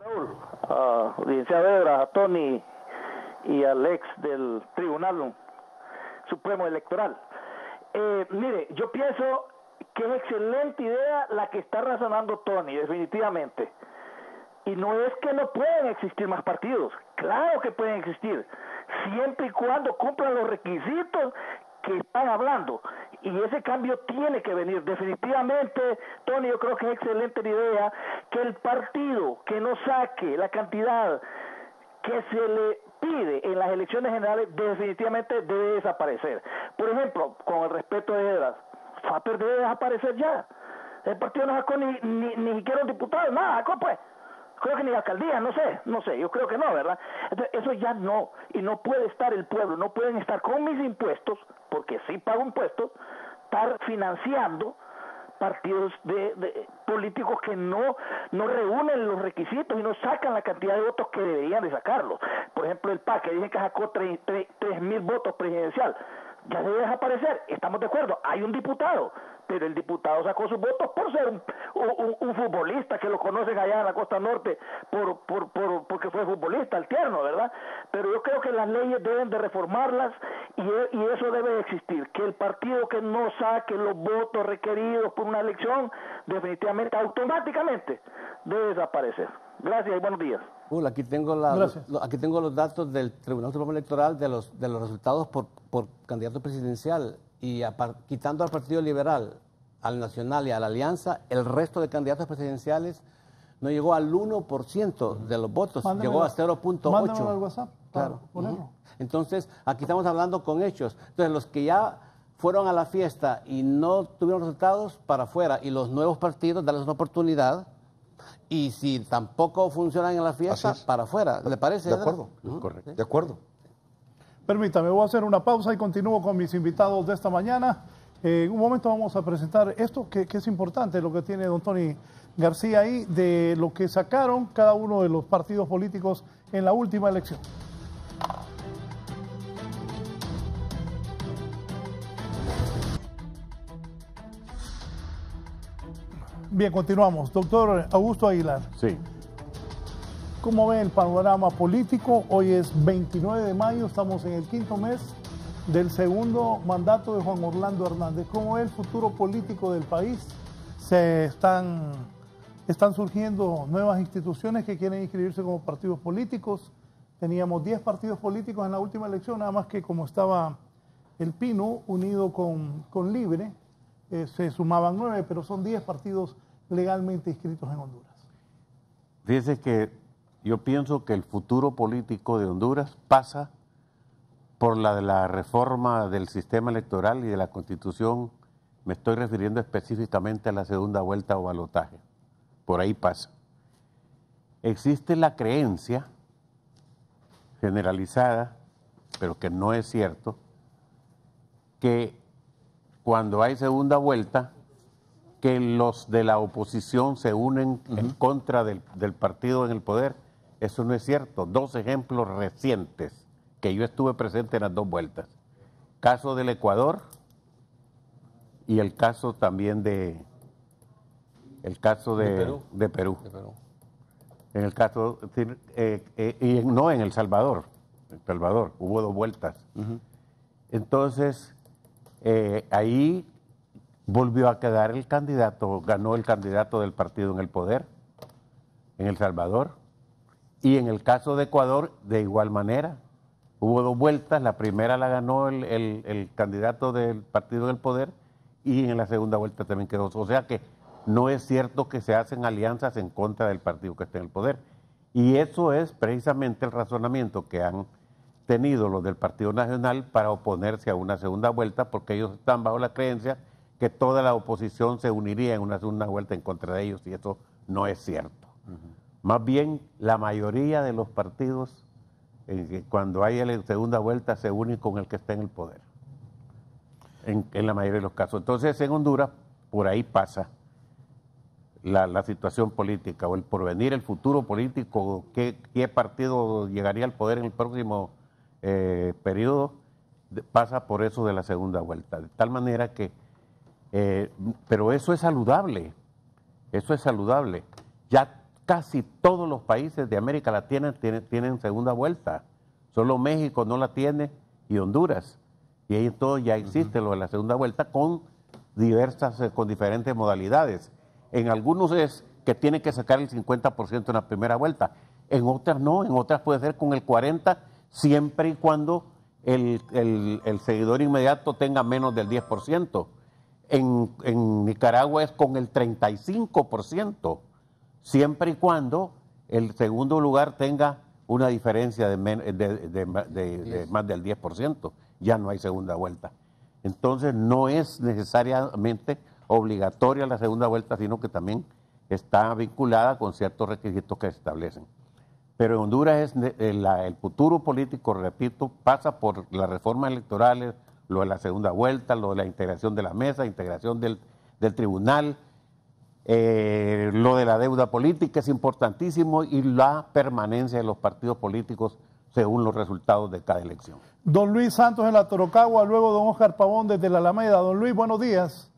Raúl. Licenciado Ebra, a Tony y al ex del Tribunal Supremo Electoral. Mire, yo pienso que es excelente idea la que está razonando Tony, definitivamente. Y no es que no pueden existir más partidos, claro que pueden existir, siempre y cuando cumplan los requisitos que están hablando. Y ese cambio tiene que venir. Definitivamente, Tony, yo creo que es excelente la idea que el partido que no saque la cantidad que se le pide en las elecciones generales definitivamente debe desaparecer. Por ejemplo, con el respeto de Edras, FAPER debe desaparecer ya. El partido no sacó ni siquiera un diputado, nada, sacó pues. Creo que ni alcaldía, no sé, yo creo que no, ¿verdad? Entonces, eso ya no, y no puede estar el pueblo, no pueden estar con mis impuestos, porque sí pago impuestos, estar financiando partidos de políticos que no reúnen los requisitos y no sacan la cantidad de votos que deberían de sacarlos. Por ejemplo, el PAC, que dicen que sacó 3,000 votos presidencial, ya debe desaparecer, estamos de acuerdo, hay un diputado, pero el diputado sacó sus votos por ser un futbolista que lo conocen allá en la costa norte porque fue futbolista, el tierno, ¿verdad? Pero yo creo que las leyes deben de reformarlas y eso debe de existir, que el partido que no saque los votos requeridos por una elección definitivamente, automáticamente debe desaparecer. Gracias y buenos días. Aquí tengo los datos del Tribunal Supremo Electoral de los resultados por candidato presidencial y quitando al Partido Liberal, al Nacional y a la Alianza, el resto de candidatos presidenciales no llegó al 1% de los votos, llegó a 0.8%. Mándamelo al WhatsApp. Claro. Entonces, aquí estamos hablando con hechos. Entonces, los que ya fueron a la fiesta y no tuvieron resultados, para afuera, y los nuevos partidos, darles una oportunidad. Y si tampoco funcionan en la fiesta, para afuera. ¿Le parece? De acuerdo. Correcto. De acuerdo. Permítame, voy a hacer una pausa y continúo con mis invitados de esta mañana. En un momento vamos a presentar esto, que es importante, lo que tiene don Tony García ahí, de lo que sacaron cada uno de los partidos políticos en la última elección. Bien, continuamos. Doctor Augusto Aguilar. Sí. ¿Cómo ve el panorama político? Hoy es 29 de mayo, estamos en el 5º mes del segundo mandato de Juan Orlando Hernández. ¿Cómo ve el futuro político del país? Están surgiendo nuevas instituciones que quieren inscribirse como partidos políticos. Teníamos 10 partidos políticos en la última elección, nada más que como estaba el Pino unido con Libre, se sumaban 9, pero son 10 partidos legalmente inscritos en Honduras. Fíjese que yo pienso que el futuro político de Honduras pasa por la reforma del sistema electoral y de la Constitución. Me estoy refiriendo específicamente a la segunda vuelta o balotaje. Por ahí pasa. Existe la creencia generalizada, pero que no es cierto, que cuando hay segunda vuelta, que los de la oposición se unen en contra del partido en el poder. Eso no es cierto. 2 ejemplos recientes que yo estuve presente en las 2 vueltas. Caso del Ecuador y el caso también de Perú. En el caso, no en El Salvador. En El Salvador hubo 2 vueltas. Entonces, ahí volvió a quedar el candidato, ganó el candidato del partido en el poder, en El Salvador. Y en el caso de Ecuador, de igual manera. Hubo 2 vueltas, la primera la ganó el candidato del partido en el poder y en la segunda vuelta también quedó. O sea que no es cierto que se hacen alianzas en contra del partido que está en el poder. Y eso es precisamente el razonamiento que han tenido los del Partido Nacional para oponerse a una segunda vuelta, porque ellos están bajo la creencia que toda la oposición se uniría en una segunda vuelta en contra de ellos, y eso no es cierto. Más bien, la mayoría de los partidos, cuando hay la segunda vuelta, se unen con el que está en el poder, en la mayoría de los casos. Entonces, en Honduras, por ahí pasa la situación política, o el porvenir, el futuro político, qué partido llegaría al poder en el próximo periodo, pasa por eso de la segunda vuelta. De tal manera que, pero eso es saludable, Ya casi todos los países de América Latina tienen segunda vuelta. Solo México no la tiene y Honduras. Y ahí todo ya existe lo de la segunda vuelta con diferentes modalidades. En algunos es que tiene que sacar el 50% en la primera vuelta. En otras no, en otras puede ser con el 40%, siempre y cuando el seguidor inmediato tenga menos del 10%. En Nicaragua es con el 35%. Siempre y cuando el segundo lugar tenga una diferencia de más del 10%, ya no hay segunda vuelta. Entonces no es necesariamente obligatoria la segunda vuelta, sino que también está vinculada con ciertos requisitos que se establecen. Pero en Honduras el futuro político, repito, pasa por las reformas electorales, lo de la segunda vuelta, lo de la integración de la mesa, integración del tribunal, lo de la deuda política es importantísimo, y la permanencia de los partidos políticos según los resultados de cada elección. Don Luis Santos en la Torocagua, luego don Óscar Pavón desde la Alameda. Don Luis, buenos días.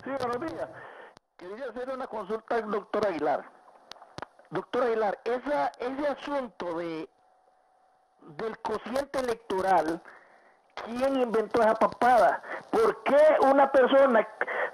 Sí, buenos días. Quería hacer una consulta al doctor Aguilar. Doctor Aguilar, ese asunto del cociente electoral, ¿quién inventó esa papada? ¿Por qué una persona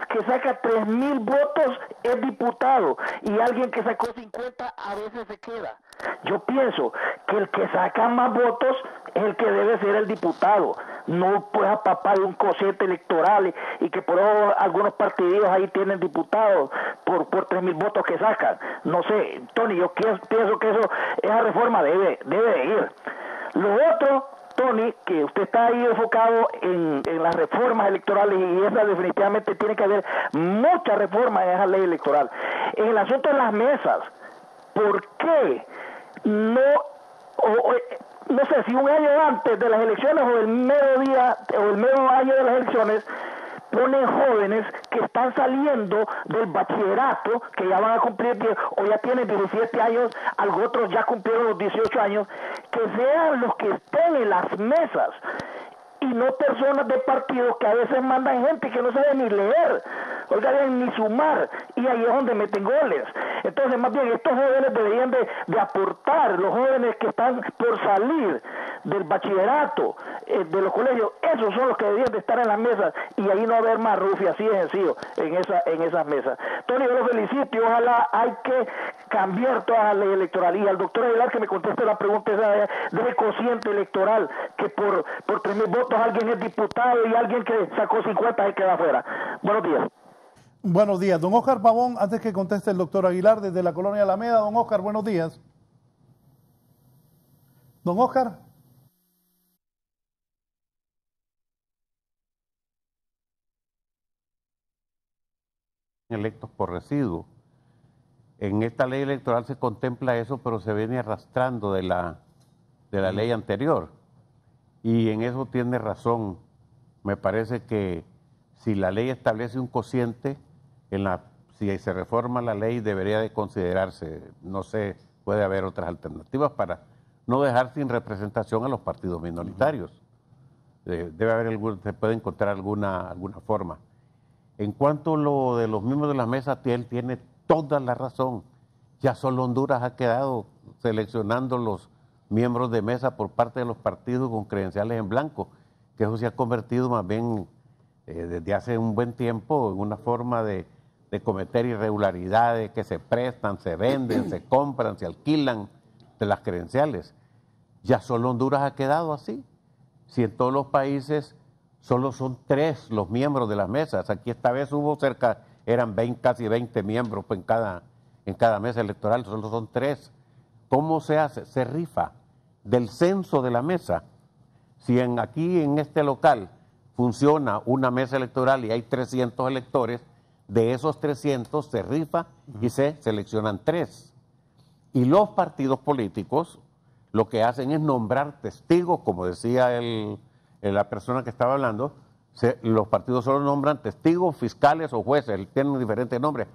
que saca 3,000 votos es diputado y alguien que sacó 50 a veces se queda? Yo pienso que el que saca más votos es el que debe ser el diputado, no pues a papá de un cociente electoral y que por algunos partidos ahí tienen diputados por 3,000 votos que sacan. No sé, Tony, yo pienso que esa reforma debe ir. Lo otro, Tony, que usted está ahí enfocado en las reformas electorales, y esa definitivamente tiene que haber muchas reformas en esa ley electoral. En el asunto de las mesas, ¿por qué no sé si un año antes de las elecciones o el medio día o el medio año de las elecciones ponen jóvenes que están saliendo del bachillerato, que ya van a cumplir o ya tienen 17 años, algunos otros ya cumplieron los 18 años, que sean los que estén en las mesas y no personas de partidos que a veces mandan gente que no sabe ni leer, ni sumar, y ahí es donde meten goles. Entonces, más bien, estos jóvenes deberían de aportar, los jóvenes que están por salir del bachillerato, de los colegios, esos son los que deberían de estar en las mesas, y ahí no haber más rufia, así de sencillo, en esas mesas. Tony, yo lo felicito, y ojalá hay que cambiar toda la ley electoral. Y al doctor Aguilar que me conteste la pregunta esa del cociente electoral, que por 3,000 votos alguien es diputado y alguien que sacó 50 se queda afuera. Buenos días. Buenos días. Don Óscar Pavón, antes que conteste el doctor Aguilar desde la colonia Alameda. Don Óscar, buenos días. Don Óscar. Electos por residuo. En esta ley electoral se contempla eso, pero se viene arrastrando de la ley anterior. Y en eso tiene razón. Me parece que si la ley establece un cociente, si se reforma la ley debería de considerarse, no sé, puede haber otras alternativas para no dejar sin representación a los partidos minoritarios. Debe haber se puede encontrar alguna forma. En cuanto a lo de los miembros de la mesa, él tiene toda la razón. Ya solo Honduras ha quedado seleccionando los miembros de mesa por parte de los partidos con credenciales en blanco, que eso se ha convertido más bien desde hace un buen tiempo una forma de cometer irregularidades que se prestan, se venden, se compran, se alquilan de las credenciales. Ya solo Honduras ha quedado así. Si en todos los países solo son 3 los miembros de las mesas, aquí esta vez hubo eran casi 20 miembros en cada mesa electoral, solo son 3. ¿Cómo se hace? Se rifa del censo de la mesa. Si aquí en este local funciona una mesa electoral y hay 300 electores, de esos 300 se rifa y se seleccionan 3. Y los partidos políticos lo que hacen es nombrar testigos, como decía la persona que estaba hablando, los partidos solo nombran testigos, fiscales o jueces, tienen diferentes nombres.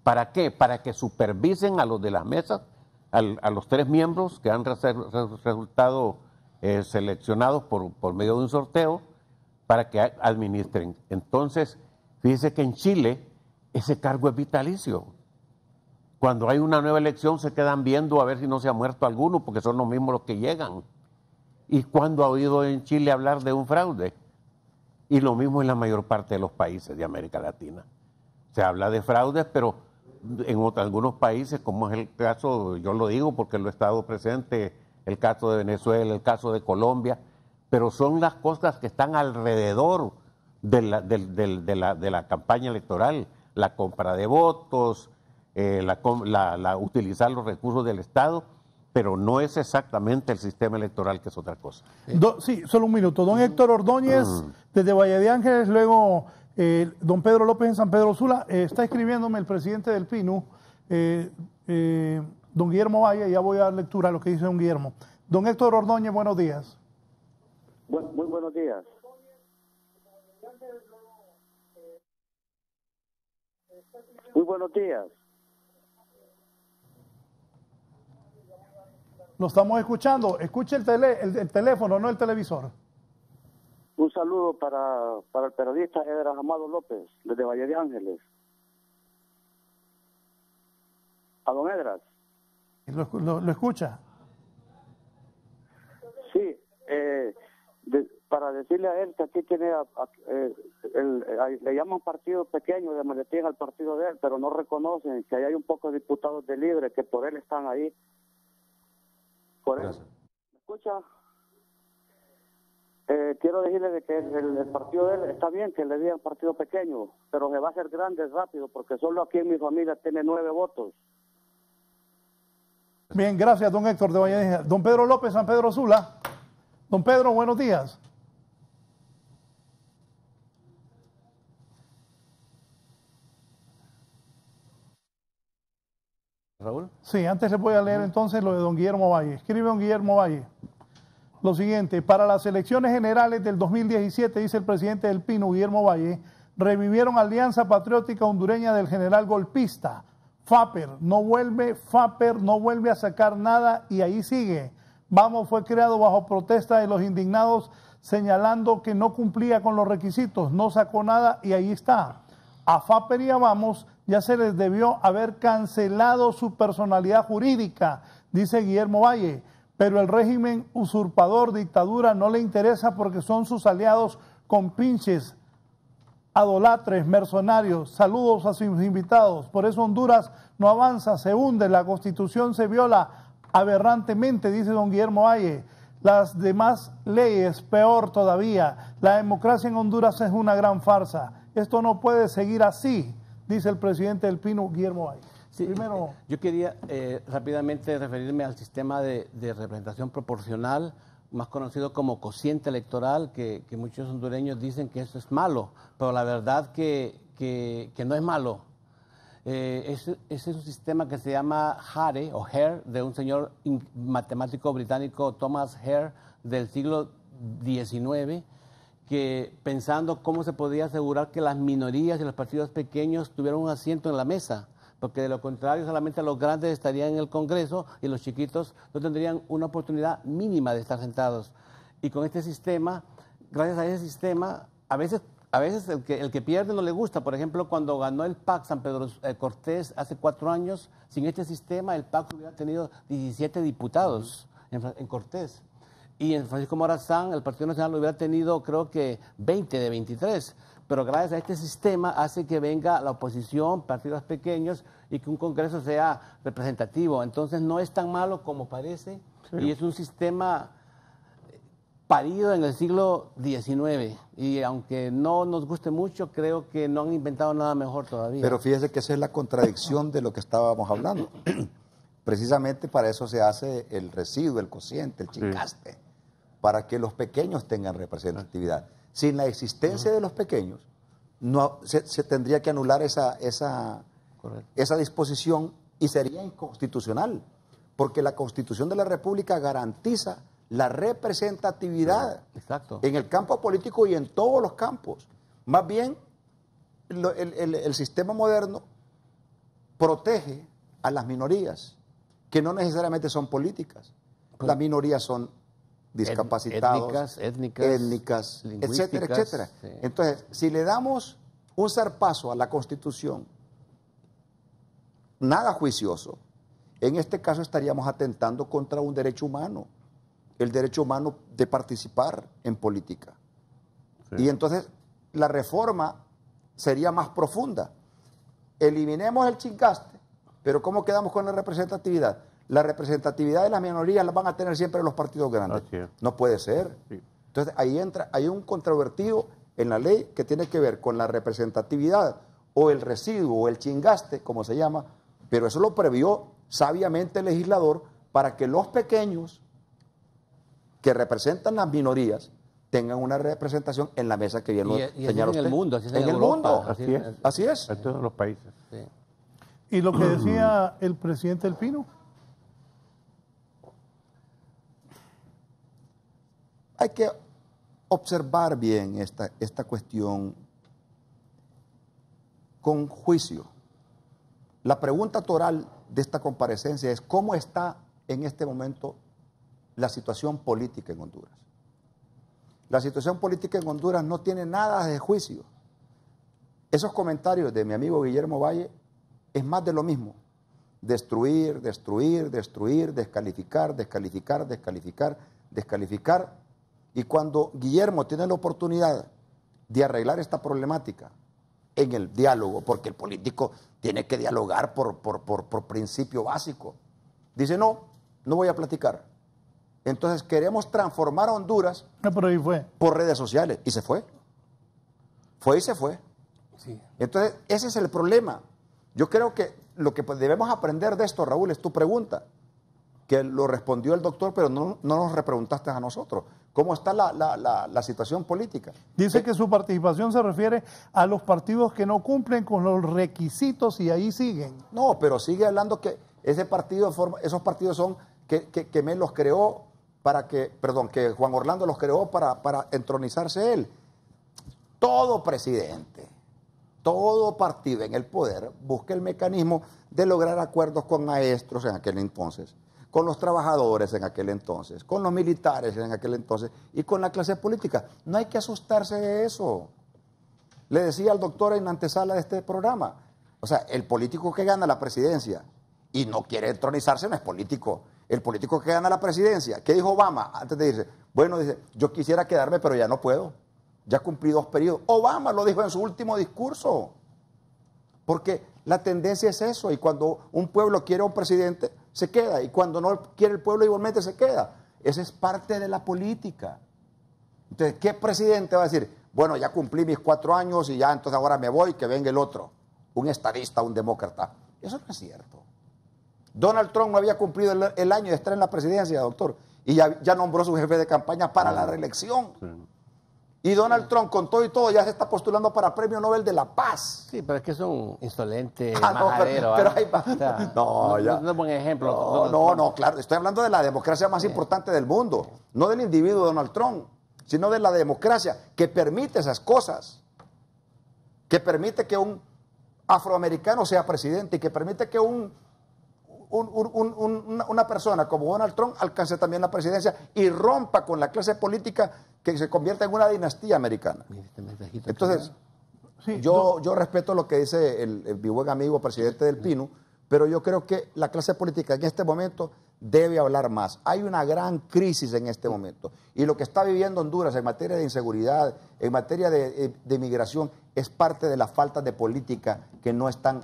¿Para qué? Para que supervisen a los de las mesas, a los 3 miembros que han resultado seleccionados por medio de un sorteo, para que administren. Entonces, fíjese que en Chile ese cargo es vitalicio. Cuando hay una nueva elección se quedan viendo a ver si no se ha muerto alguno, porque son los mismos los que llegan. ¿Y cuándo ha oído en Chile hablar de un fraude? Y lo mismo en la mayor parte de los países de América Latina. Se habla de fraudes, pero en algunos países, como es el caso, yo lo digo porque lo he estado presente, el caso de Venezuela, el caso de Colombia, pero son las cosas que están alrededor de la campaña electoral, la compra de votos, utilizar los recursos del Estado, pero no es exactamente el sistema electoral, que es otra cosa. Sí, solo un minuto. Don Héctor Ordóñez, desde Valle de Ángeles, luego don Pedro López en San Pedro Sula. Está escribiéndome el presidente del PINU, don Guillermo Valle, ya voy a dar lectura a lo que dice don Guillermo. Don Héctor Ordóñez, buenos días. Muy buenos días. Muy buenos días. Lo estamos escuchando. Escuche el teléfono, no el televisor. Un saludo para el periodista Edras Amado López, desde Valle de Ángeles. ¿A don Edras? ¿Lo escucha? Sí, para decirle a él que aquí tiene, le llaman partido pequeño de maletín al partido de él, pero no reconocen que ahí hay un poco de diputados de Libre que por él están ahí. Por él. ¿Me escucha? Quiero decirle de que el partido de él está bien que le digan partido pequeño, pero se va a hacer grande rápido, porque solo aquí en mi familia tiene 9 votos. Bien, gracias, don Héctor de Valle. Don Pedro López, San Pedro Sula. Don Pedro, buenos días. Raúl. Sí, antes le voy a leer entonces lo de don Guillermo Valle. Escribe don Guillermo Valle lo siguiente: para las elecciones generales del 2017, dice el presidente del PINU, Guillermo Valle, revivieron Alianza Patriótica Hondureña del general golpista. FAPER no vuelve a sacar nada y ahí sigue. Vamos fue creado bajo protesta de los indignados, señalando que no cumplía con los requisitos, no sacó nada y ahí está. A FAPER y a Vamos ya se les debió haber cancelado su personalidad jurídica, dice Guillermo Valle, pero el régimen usurpador, dictadura, no le interesa porque son sus aliados con pinches, adolatres, mercenarios. Saludos a sus invitados. Por eso Honduras no avanza, se hunde, la Constitución se viola aberrantemente, dice don Guillermo Valle. Las demás leyes, peor todavía. La democracia en Honduras es una gran farsa. Esto no puede seguir así, dice el presidente del PINU, Guillermo Valle. Sí, primero, yo quería rápidamente referirme al sistema de representación proporcional, más conocido como cociente electoral, que muchos hondureños dicen que eso es malo, pero la verdad que no es malo. Ese es un sistema que se llama Hare, o Hare, de un señor matemático británico, Thomas Hare, del siglo XIX, que pensando cómo se podía asegurar que las minorías y los partidos pequeños tuvieran un asiento en la mesa, porque de lo contrario solamente los grandes estarían en el Congreso y los chiquitos no tendrían una oportunidad mínima de estar sentados. Y con este sistema, gracias a ese sistema, a veces el que pierde no le gusta. Por ejemplo, cuando ganó el PAC San Pedro Cortés hace 4 años, sin este sistema el PAC hubiera tenido 17 diputados en Cortés. Y en Francisco Morazán el Partido Nacional hubiera tenido creo que 20 de 23. pero gracias a este sistema hace que venga la oposición, partidos pequeños, y que un Congreso sea representativo. Entonces no es tan malo como parece, y es un sistema parido en el siglo XIX, y aunque no nos guste mucho, creo que no han inventado nada mejor todavía. Pero fíjese que esa es la contradicción de lo que estábamos hablando. Precisamente para eso se hace el residuo, el cociente, el chingaste, para que los pequeños tengan representatividad. Sin la existencia de los pequeños, no se tendría que anular esa disposición y sería inconstitucional, porque la Constitución de la República garantiza la representatividad en el campo político y en todos los campos. Más bien, el sistema moderno protege a las minorías, que no necesariamente son políticas. Las minorías son discapacitados, étnicas, etcétera, etcétera. Sí. Entonces, si le damos un zarpazo a la Constitución, nada juicioso, en este caso estaríamos atentando contra un derecho humano, el derecho humano de participar en política. Sí. Y entonces la reforma sería más profunda. Eliminemos el chingaste, pero ¿cómo quedamos con la representatividad? La representatividad de las minorías la van a tener siempre los partidos grandes. No puede ser. Sí. Entonces ahí hay un controvertido en la ley que tiene que ver con la representatividad o el residuo o el chingaste, como se llama, pero eso lo previó sabiamente el legislador para que los pequeños que representan las minorías tengan una representación en la mesa que bien lo señaló usted. En el mundo, así es en el mundo. Así es. En todos los países. Sí. Y lo que decía el presidente del Pino. Hay que observar bien esta cuestión con juicio. La pregunta toral de esta comparecencia es ¿cómo está en este momento la situación política en Honduras? La situación política en Honduras no tiene nada de juicio. Esos comentarios de mi amigo Guillermo Valle es más de lo mismo. Destruir, destruir, destruir, descalificar, descalificar, descalificar, descalificar. Y cuando Guillermo tiene la oportunidad de arreglar esta problemática en el diálogo, porque el político tiene que dialogar por principio básico, dice no voy a platicar. Entonces queremos transformar a Honduras pero ahí fue. Por redes sociales. Y se fue. Fue y se fue. Sí. Entonces ese es el problema. Yo creo que lo que debemos aprender de esto, Raúl, es tu pregunta, que lo respondió el doctor, pero no nos repreguntaste a nosotros. ¿Cómo está la situación política? Dice que su participación se refiere a los partidos que no cumplen con los requisitos y ahí siguen. No, pero sigue hablando que esos partidos son que Mel los creó que Juan Orlando los creó para entronizarse él. Todo presidente, todo partido en el poder busca el mecanismo de lograr acuerdos con maestros en aquel entonces, con los trabajadores en aquel entonces, con los militares en aquel entonces y con la clase política. No hay que asustarse de eso. Le decía al doctor en la antesala de este programa, o sea, el político que gana la presidencia y no quiere entronizarse no es político. El político que gana la presidencia, ¿qué dijo Obama antes de irse? Bueno, dice, yo quisiera quedarme, pero ya no puedo. Ya cumplí 2 periodos. Obama lo dijo en su último discurso. Porque la tendencia es eso. Y cuando un pueblo quiere a un presidente, se queda. Y cuando no quiere el pueblo, igualmente se queda. Esa es parte de la política. Entonces, ¿qué presidente va a decir? Bueno, ya cumplí mis 4 años y ya entonces ahora me voy, que venga el otro. Un estadista, un demócrata. Eso no es cierto. Donald Trump no había cumplido el año de estar en la presidencia, doctor, y ya nombró su jefe de campaña para la reelección. Sí. Y Donald Trump, con todo y todo, ya se está postulando para Premio Nobel de la Paz. Sí, pero es que es un insolente majadero. Pero ahí va. O sea, no es buen ejemplo. No, claro. Estoy hablando de la democracia más importante del mundo. No del individuo Donald Trump, sino de la democracia que permite esas cosas. Que permite que un afroamericano sea presidente y que permite que una persona como Donald Trump alcance también la presidencia y rompa con la clase política que se convierta en una dinastía americana. Entonces, yo respeto lo que dice mi buen amigo presidente del Pino, pero yo creo que la clase política en este momento debe hablar más. Hay una gran crisis en este momento y lo que está viviendo Honduras en materia de inseguridad, en materia de migración, es parte de la falta de política que no están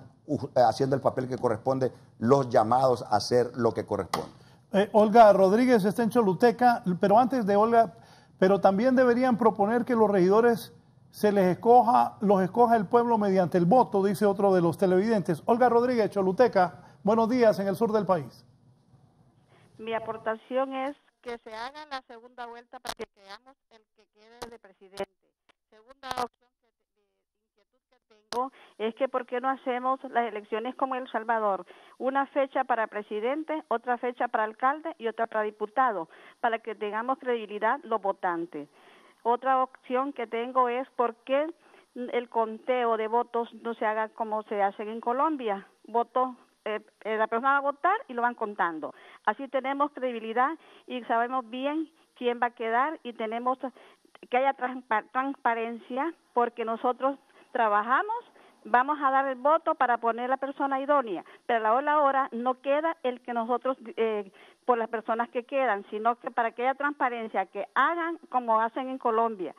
haciendo el papel que corresponde, los llamados a hacer lo que corresponde. Olga Rodríguez está en Choluteca, pero antes de Olga, pero también deberían proponer que los regidores los escoja el pueblo mediante el voto, dice otro de los televidentes. Olga Rodríguez, Choluteca, buenos días en el sur del país. Mi aportación es que se haga la segunda vuelta para que creamos el que quede de presidente. Segunda opción inquietud que tengo es que ¿por qué no hacemos las elecciones como El Salvador? Una fecha para presidente, otra fecha para alcalde y otra para diputado, para que tengamos credibilidad los votantes. Otra opción que tengo es ¿por qué el conteo de votos no se haga como se hace en Colombia? La persona va a votar y lo van contando. Así tenemos credibilidad y sabemos bien quién va a quedar y tenemos que haya transparencia porque nosotros trabajamos, vamos a dar el voto para poner la persona idónea, pero a la hora no queda el que nosotros, por las personas que quedan, sino que para que haya transparencia, que hagan como hacen en Colombia.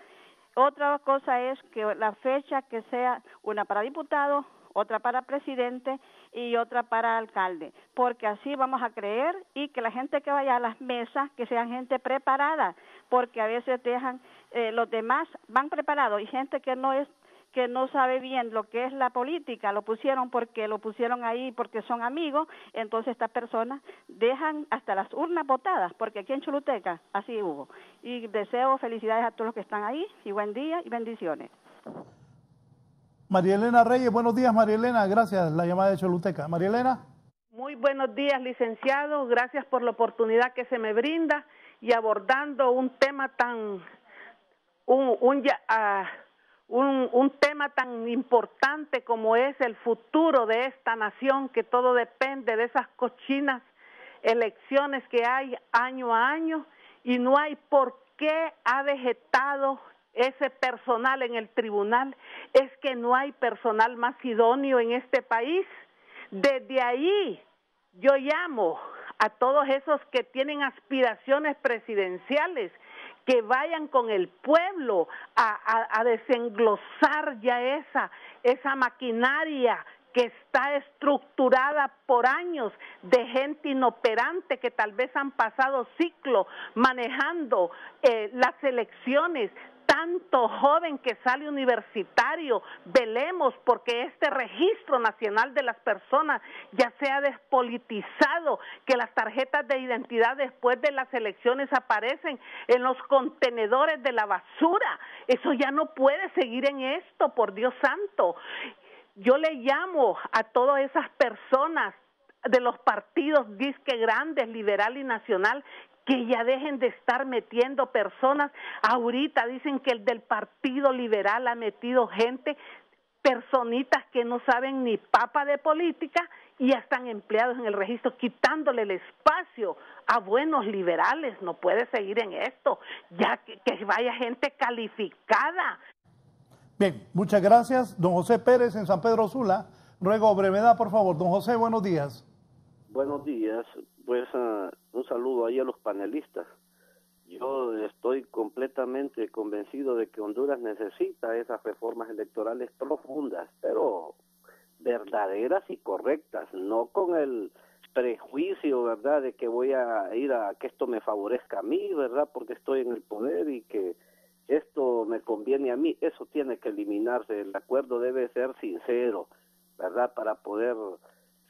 Otra cosa es que la fecha que sea una para diputado, otra para presidente y otra para alcalde, porque así vamos a creer y que la gente que vaya a las mesas, que sean gente preparada, porque a veces dejan, los demás van preparados y gente que no sabe bien lo que es la política, lo pusieron ahí porque son amigos, entonces estas personas dejan hasta las urnas botadas, porque aquí en Choluteca así hubo. Y deseo felicidades a todos los que están ahí y buen día y bendiciones. María Elena Reyes, buenos días María Elena, gracias, la llamada de Choluteca. María Elena. Muy buenos días, licenciado, gracias por la oportunidad que se me brinda y abordando un tema un tema tan importante como es el futuro de esta nación, que todo depende de esas cochinas elecciones que hay año a año y no hay por qué ha vegetado ese personal en el tribunal. Es que no hay personal más idóneo en este país. Desde ahí yo llamo a todos esos que tienen aspiraciones presidenciales que vayan con el pueblo a desenglosar ya esa maquinaria que está estructurada por años de gente inoperante que tal vez han pasado ciclo manejando las elecciones. Tanto joven que sale universitario, velemos porque este registro nacional de las personas ya sea despolitizado, que las tarjetas de identidad después de las elecciones aparecen en los contenedores de la basura. Eso ya no puede seguir en esto, por Dios santo. Yo le llamo a todas esas personas de los partidos disque grandes, liberal y nacional, que ya dejen de estar metiendo personas. Ahorita dicen que el del Partido Liberal ha metido gente, personitas que no saben ni papa de política y ya están empleados en el registro, quitándole el espacio a buenos liberales. No puede seguir en esto, ya que vaya gente calificada. Bien, muchas gracias. Don José Pérez en San Pedro Sula, ruego brevedad, por favor. Don José, buenos días. Buenos días. Pues un saludo ahí a los panelistas. Yo estoy completamente convencido de que Honduras necesita esas reformas electorales profundas, pero verdaderas y correctas, no con el prejuicio, ¿verdad?, de que voy a ir a que esto me favorezca a mí, ¿verdad?, porque estoy en el poder y que esto me conviene a mí. Eso tiene que eliminarse. El acuerdo debe ser sincero, ¿verdad?, para poder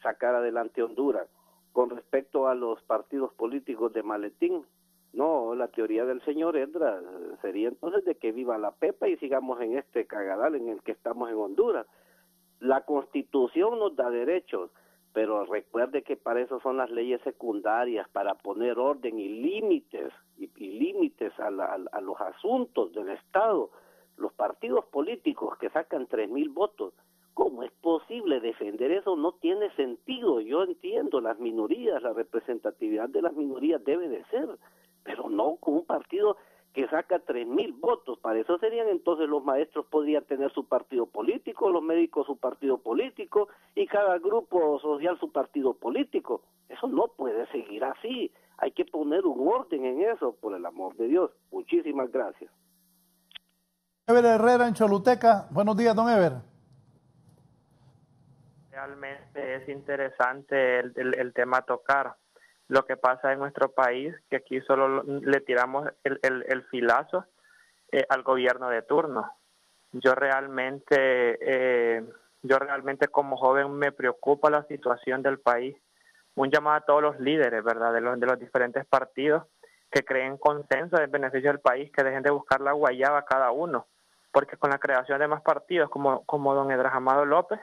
sacar adelante Honduras. Con respecto a los partidos políticos de maletín, no, la teoría del señor Edra sería entonces de que viva la Pepa y sigamos en este cagadal en el que estamos en Honduras. La Constitución nos da derechos, pero recuerde que para eso son las leyes secundarias, para poner orden y límites a los asuntos del Estado. Los partidos políticos que sacan 3,000 votos, ¿cómo es posible defender eso? No tiene sentido. Yo entiendo las minorías, la representatividad de las minorías debe de ser, pero no con un partido que saca 3.000 votos. Para eso serían entonces los maestros podrían tener su partido político, los médicos su partido político y cada grupo social su partido político. Eso no puede seguir así. Hay que poner un orden en eso, por el amor de Dios. Muchísimas gracias. Ever Herrera en Choluteca. Buenos días, don Ever. Realmente es interesante el tema a tocar. Lo que pasa en nuestro país, que aquí solo le tiramos el filazo al gobierno de turno. Yo realmente como joven me preocupa la situación del país. Un llamado a todos los líderes, ¿verdad?, de los diferentes partidos que creen consenso en beneficio del país, que dejen de buscar la guayaba cada uno, porque con la creación de más partidos como don Edras Amado López,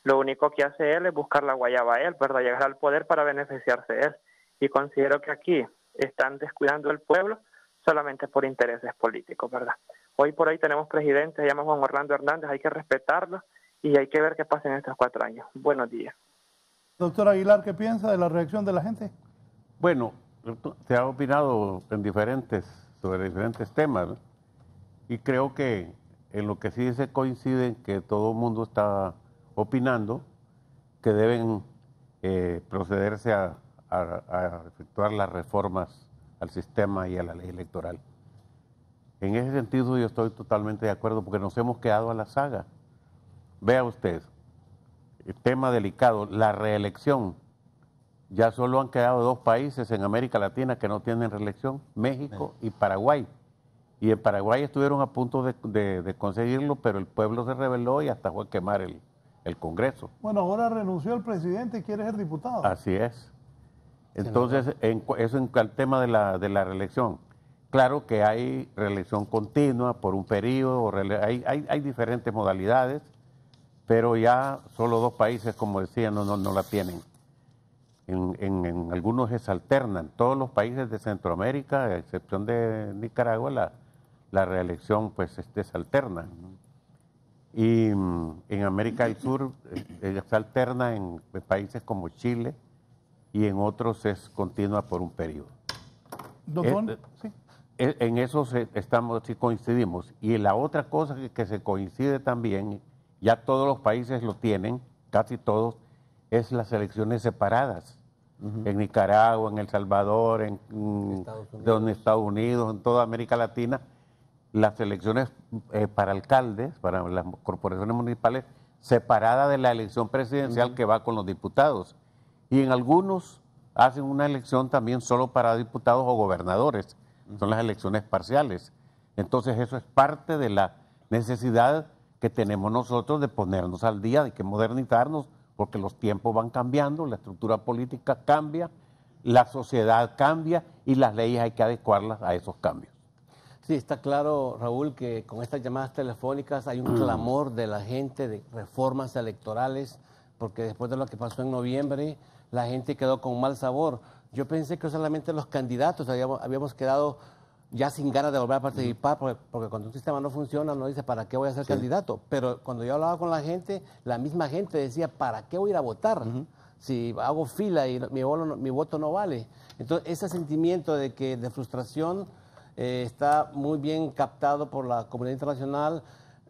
lo único que hace él es buscar la guayaba a él, ¿verdad?, llegar al poder para beneficiarse de él. Y considero que aquí están descuidando el pueblo solamente por intereses políticos, ¿verdad? Hoy por hoy tenemos presidente, se llama Juan Orlando Hernández, hay que respetarlo y hay que ver qué pasa en estos 4 años. Buenos días. Doctor Aguilar, ¿qué piensa de la reacción de la gente? Bueno, se ha opinado sobre diferentes temas, ¿no? Y creo que en lo que sí se coincide, que todo el mundo está opinando, que deben procederse a efectuar las reformas al sistema y a la ley electoral. En ese sentido yo estoy totalmente de acuerdo, porque nos hemos quedado a la saga. Vea usted, el tema delicado, la reelección. Ya solo han quedado 2 países en América Latina que no tienen reelección, México y Paraguay. Y en Paraguay estuvieron a punto de conseguirlo, pero el pueblo se rebeló y hasta fue a quemar el Congreso. Bueno, ahora renunció el presidente y quiere ser diputado. Así es. Entonces, eso en el tema de la reelección. Claro que hay reelección continua por un periodo, hay diferentes modalidades, pero ya solo 2 países, como decía, no la tienen. En algunos se alternan. Todos los países de Centroamérica, a excepción de Nicaragua, la reelección pues se alterna. Y en América del Sur se alterna en países como Chile, y en otros es continua por un periodo. Doctor, sí. En eso sí coincidimos. Y la otra cosa que se coincide también, ya todos los países lo tienen, casi todos, es las elecciones separadas. En Nicaragua, en El Salvador, en Estados Unidos, en toda América Latina, las elecciones para alcaldes, para las corporaciones municipales, separadas de la elección presidencial que va con los diputados. Y en algunos hacen una elección también solo para diputados o gobernadores. Son las elecciones parciales. Entonces eso es parte de la necesidad que tenemos nosotros de ponernos al día, de que modernizarnos, porque los tiempos van cambiando, la estructura política cambia, la sociedad cambia y las leyes hay que adecuarlas a esos cambios. Sí, está claro, Raúl, que con estas llamadas telefónicas hay un clamor de la gente de reformas electorales, porque después de lo que pasó en noviembre, la gente quedó con mal sabor. Yo pensé que solamente los candidatos habíamos quedado ya sin ganas de volver a participar, porque cuando un sistema no funciona, uno dice, ¿para qué voy a ser candidato? Pero cuando yo hablaba con la misma gente decía, ¿para qué voy a ir a votar? Si hago fila y mi voto no vale. Entonces, ese sentimiento de frustración está muy bien captado por la comunidad internacional.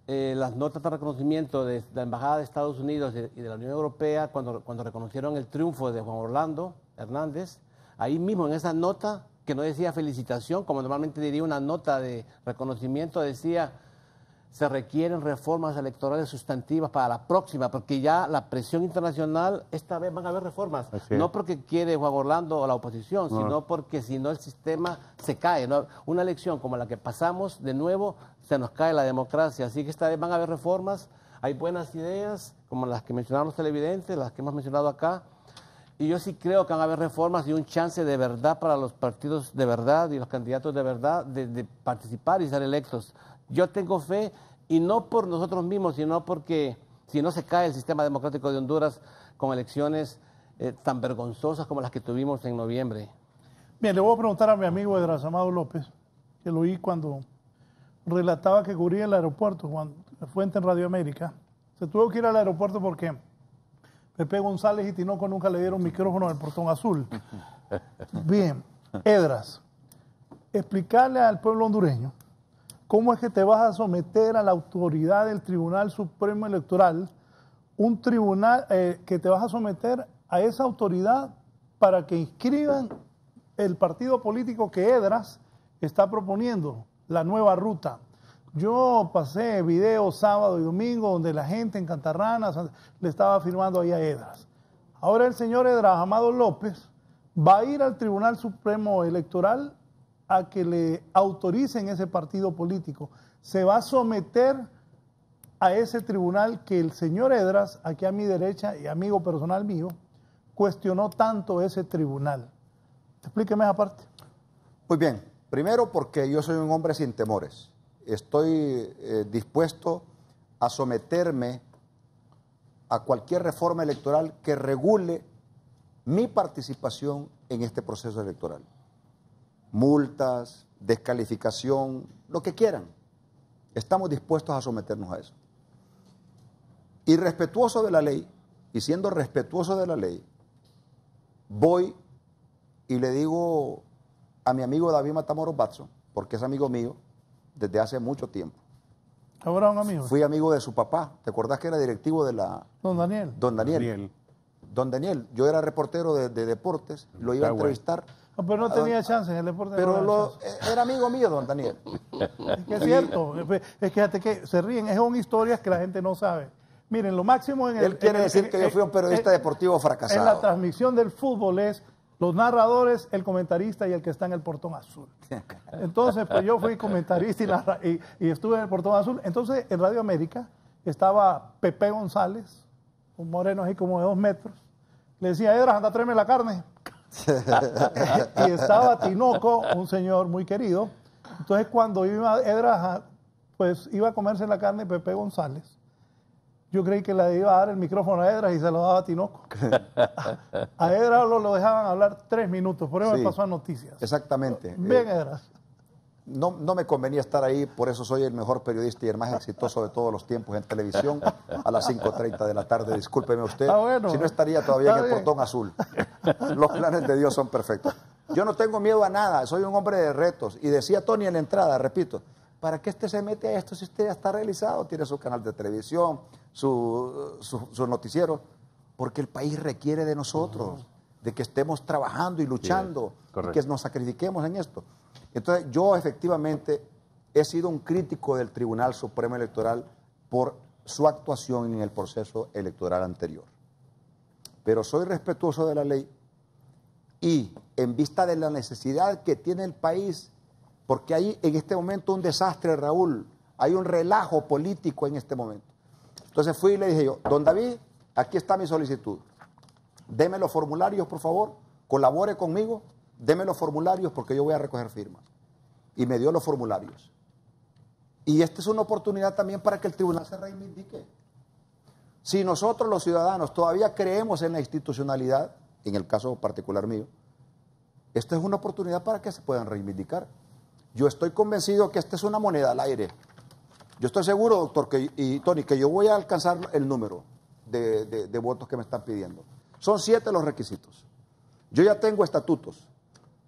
Las notas de reconocimiento de la Embajada de Estados Unidos y de la Unión Europea, cuando reconocieron el triunfo de Juan Orlando Hernández, ahí mismo en esa nota, que no decía felicitación, como normalmente diría una nota de reconocimiento, decía, se requieren reformas electorales sustantivas para la próxima, porque ya la presión internacional, esta vez van a haber reformas. No porque quiere Juan Orlando o la oposición, sino porque si no el sistema se cae. ¿No? Una elección como la que pasamos, de nuevo, se nos cae la democracia. Así que esta vez van a haber reformas, hay buenas ideas, como las que mencionaron los televidentes, las que hemos mencionado acá. Y yo sí creo que van a haber reformas y un chance de verdad para los partidos de verdad y los candidatos de verdad de participar y ser electos. Yo tengo fe, y no por nosotros mismos, sino porque si no se cae el sistema democrático de Honduras con elecciones tan vergonzosas como las que tuvimos en noviembre. Bien, le voy a preguntar a mi amigo Edras Amado López, que lo oí cuando relataba que cubría el aeropuerto, cuando Fuente en Radio América. Se tuvo que ir al aeropuerto porque Pepe González y Tinoco nunca le dieron micrófono al portón azul. Bien, Edras, explicarle al pueblo hondureño cómo es que te vas a someter a la autoridad del Tribunal Supremo Electoral, un tribunal que te vas a someter a esa autoridad para que inscriban el partido político que Edras está proponiendo, la nueva ruta. Yo pasé videos sábado y domingo donde la gente en Cantarranas le estaba firmando ahí a Edras. Ahora el señor Edras Amado López va a ir al Tribunal Supremo Electoral a que le autoricen ese partido político. Se va a someter a ese tribunal que el señor Edras, aquí a mi derecha y amigo personal mío, cuestionó tanto ese tribunal. Explíqueme esa parte. Muy bien. Primero porque yo soy un hombre sin temores. Estoy dispuesto a someterme a cualquier reforma electoral que regule mi participación en este proceso electoral. Multas, descalificación, lo que quieran. Estamos dispuestos a someternos a eso. Y respetuoso de la ley, y siendo respetuoso de la ley, voy y le digo a mi amigo David Matamoros Batson, porque es amigo mío desde hace mucho tiempo. ¿Ahora un amigo? Fui amigo de su papá. ¿Te acordás que era directivo de la... Don Daniel. Don Daniel. Don Daniel. Yo era reportero de deportes, lo iba a entrevistar. No, pero no tenía chance en el deporte. Pero era amigo mío, don Daniel. Es que es cierto. Es que fíjate que se ríen. Son historias que la gente no sabe. Miren, lo máximo en el... Él quiere decir que yo fui un periodista deportivo fracasado. En la transmisión del fútbol es los narradores, el comentarista y el que está en el portón azul. Entonces, pues yo fui comentarista y estuve en el portón azul. Entonces, en Radio América estaba Pepe González, un moreno así como de 2 metros. Le decía, Edras, anda, tráeme la carne. Y estaba Tinoco, un señor muy querido. Entonces, cuando iba Edras, pues iba a comerse la carne Pepe González. Yo creí que le iba a dar el micrófono a Edras y se lo daba a Tinoco. A Edras lo dejaban hablar 3 minutos, por eso me pasó a noticias. Exactamente. Bien, Edras. No me convenía estar ahí, por eso soy el mejor periodista y el más exitoso de todos los tiempos en televisión a las 5:30 de la tarde. Discúlpeme usted, bueno, si no estaría todavía en el portón azul. Los planes de Dios son perfectos. Yo no tengo miedo a nada, soy un hombre de retos. Y decía Tony en la entrada, repito, ¿para qué usted se mete a esto si usted ya está realizado? Tiene su canal de televisión, su noticiero, porque el país requiere de nosotros, de que estemos trabajando y luchando, y que nos sacrifiquemos en esto. Entonces, yo efectivamente he sido un crítico del Tribunal Supremo Electoral por su actuación en el proceso electoral anterior. Pero soy respetuoso de la ley y en vista de la necesidad que tiene el país, porque hay en este momento un desastre, Raúl, hay un relajo político en este momento. Entonces fui y le dije yo, don David, aquí está mi solicitud. Deme los formularios, por favor, colabore conmigo, deme los formularios porque yo voy a recoger firmas. Y me dio los formularios. Y esta es una oportunidad también para que el tribunal se reivindique. Si nosotros los ciudadanos todavía creemos en la institucionalidad, en el caso particular mío, esta es una oportunidad para que se puedan reivindicar. Yo estoy convencido que esta es una moneda al aire. Yo estoy seguro, doctor, y Tony, que yo voy a alcanzar el número de votos que me están pidiendo. Son 7 los requisitos. Yo ya tengo estatutos,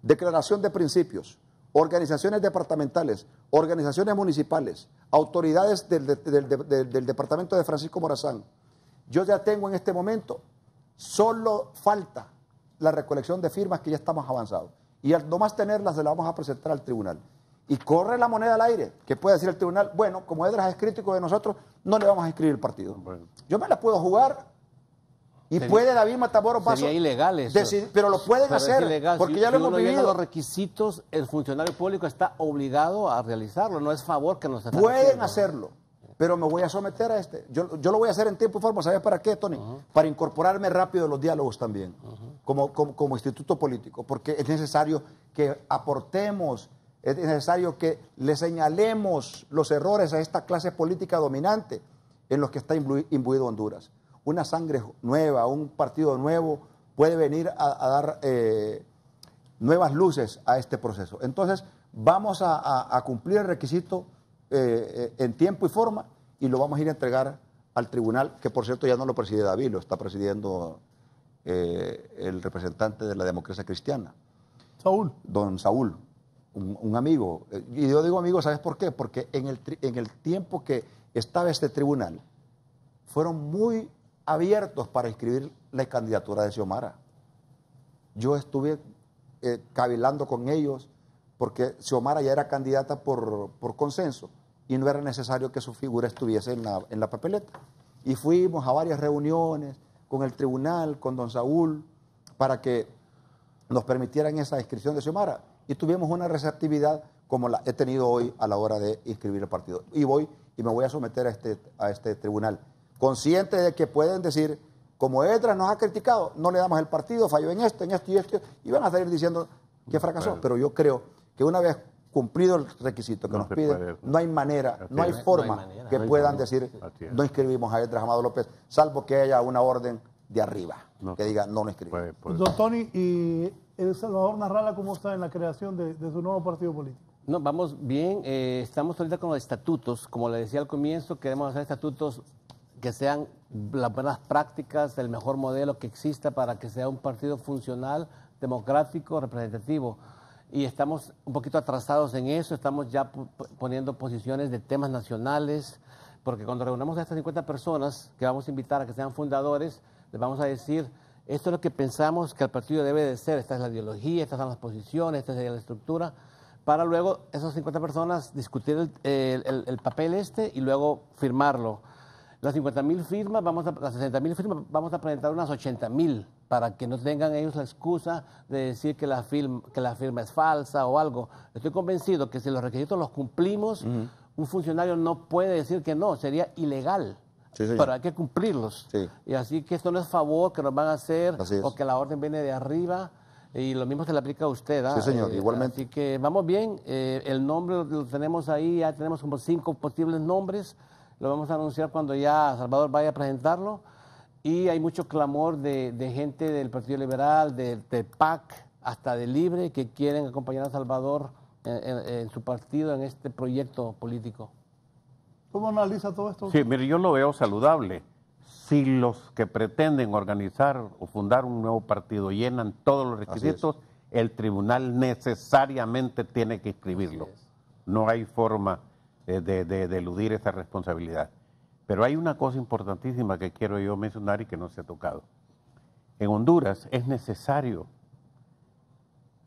declaración de principios, organizaciones departamentales, organizaciones municipales, autoridades del departamento de Francisco Morazán. Yo ya tengo en este momento, solo falta la recolección de firmas que ya estamos avanzados. Y al nomás tenerlas, se las vamos a presentar al tribunal. Y corre la moneda al aire, que puede decir el tribunal, bueno, como Edras es crítico de nosotros, no le vamos a inscribir el partido. Bueno. Yo me la puedo jugar y puede David Matamoros Batson. Sería ilegal eso. Pero lo pueden hacer, porque ya lo hemos vivido. Los requisitos, el funcionario público está obligado a realizarlo, no es favor que nos están Pueden haciendo. hacerlo, pero me voy a someter a este. Yo lo voy a hacer en tiempo y forma, ¿sabes para qué, Tony? Para incorporarme rápido a los diálogos también, como instituto político, porque es necesario que aportemos. Es necesario que le señalemos los errores a esta clase política dominante en los que está imbuido Honduras. Una sangre nueva, un partido nuevo puede venir a dar nuevas luces a este proceso. Entonces, vamos a cumplir el requisito en tiempo y forma y lo vamos a ir a entregar al tribunal, que por cierto ya no lo preside David, lo está presidiendo el representante de la democracia cristiana. Saúl. Don Saúl. un amigo. Y yo digo amigo, ¿sabes por qué? Porque en el tiempo que estaba este tribunal, fueron muy abiertos para inscribir la candidatura de Xiomara. Yo estuve cavilando con ellos porque Xiomara ya era candidata por consenso y no era necesario que su figura estuviese en la papeleta. Y fuimos a varias reuniones con el tribunal, con don Saúl, para que nos permitieran esa inscripción de Xiomara. Y tuvimos una receptividad como la he tenido hoy a la hora de inscribir el partido. Y me voy a someter a este tribunal, consciente de que pueden decir, como Edras nos ha criticado, no le damos el partido, falló en esto y esto, y van a salir diciendo que fracasó. Pero yo creo que una vez cumplido el requisito que nos piden, no hay manera, no hay forma que puedan decir, no inscribimos a Edras Amado López, salvo que haya una orden de arriba que diga, no lo inscribimos. Don Tony, ¿y El Salvador Narrala cómo está en la creación de su nuevo partido político? No, vamos bien, estamos ahorita con los estatutos, como le decía al comienzo, queremos hacer estatutos que sean las buenas prácticas, el mejor modelo que exista para que sea un partido funcional, democrático, representativo. Y estamos un poquito atrasados en eso, estamos ya poniendo posiciones de temas nacionales, porque cuando reunamos a estas 50 personas que vamos a invitar a que sean fundadores, les vamos a decir, esto es lo que pensamos que el partido debe de ser, esta es la ideología, estas son las posiciones, esta es la estructura, para luego esas 50 personas discutir el papel y luego firmarlo. Las 50,000 firmas, las 60,000 firmas, vamos a presentar unas 80,000 para que no tengan ellos la excusa de decir que la firma es falsa o algo. Estoy convencido que si los requisitos los cumplimos, un funcionario no puede decir que no, sería ilegal. Sí, pero hay que cumplirlos. Sí. Y así que esto no es favor que nos van a hacer o que la orden viene de arriba. Y lo mismo se le aplica a usted. Sí, señor, igualmente. Así que vamos bien. El nombre lo tenemos ahí, ya tenemos como 5 posibles nombres. Lo vamos a anunciar cuando ya Salvador vaya a presentarlo. Y hay mucho clamor de gente del Partido Liberal, de PAC, hasta de Libre, que quieren acompañar a Salvador en su partido, en este proyecto político. ¿Cómo analiza todo esto? Sí, mire, yo lo veo saludable. Si los que pretenden organizar o fundar un nuevo partido llenan todos los requisitos, el tribunal necesariamente tiene que inscribirlo. No hay forma de eludir esa responsabilidad. Pero hay una cosa importantísima que quiero yo mencionar y que no se ha tocado. En Honduras es necesario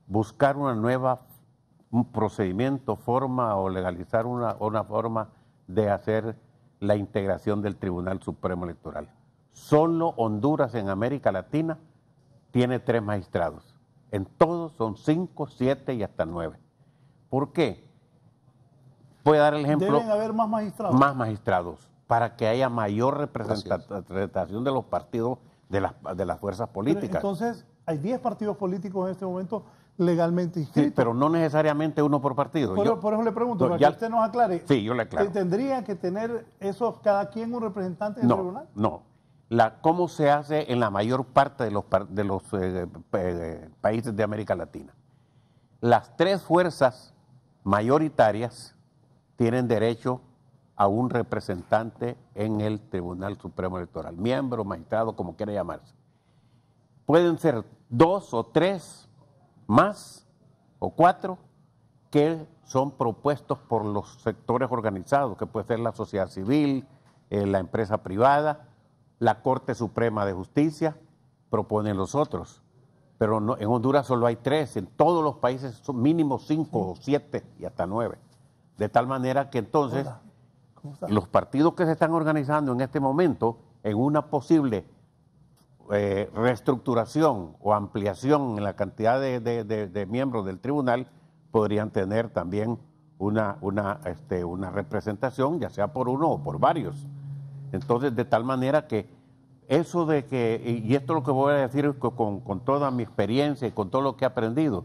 buscar un procedimiento, forma o legalizar una forma de hacer la integración del Tribunal Supremo Electoral. Solo Honduras en América Latina tiene 3 magistrados. En todos son 5, 7 y hasta 9. ¿Por qué? Voy a dar el ejemplo. Deben haber más magistrados. Más magistrados, para que haya mayor representación de los partidos, de las fuerzas políticas. Pero entonces, hay 10 partidos políticos en este momento legalmente inscritos. Sí, pero no necesariamente uno por partido. Por eso le pregunto, para que usted nos aclare. Sí, yo le aclaro. ¿Tendría que tener cada quien un representante en el tribunal? No. ¿Cómo se hace en la mayor parte de los países de América Latina? Las 3 fuerzas mayoritarias tienen derecho a un representante en el Tribunal Supremo Electoral, miembro, magistrado, como quiera llamarse. Pueden ser 2 o 3 más o 4 que son propuestos por los sectores organizados, que puede ser la sociedad civil, la empresa privada, la Corte Suprema de Justicia, proponen los otros. Pero no, en Honduras solo hay 3, en todos los países son mínimo 5 o 7 y hasta 9. De tal manera que entonces los partidos que se están organizando en este momento en una posible reestructuración o ampliación en la cantidad de miembros del tribunal podrían tener también una representación, ya sea por uno o por varios. Entonces, de tal manera que eso de que, y esto es lo que voy a decir con toda mi experiencia y con todo lo que he aprendido,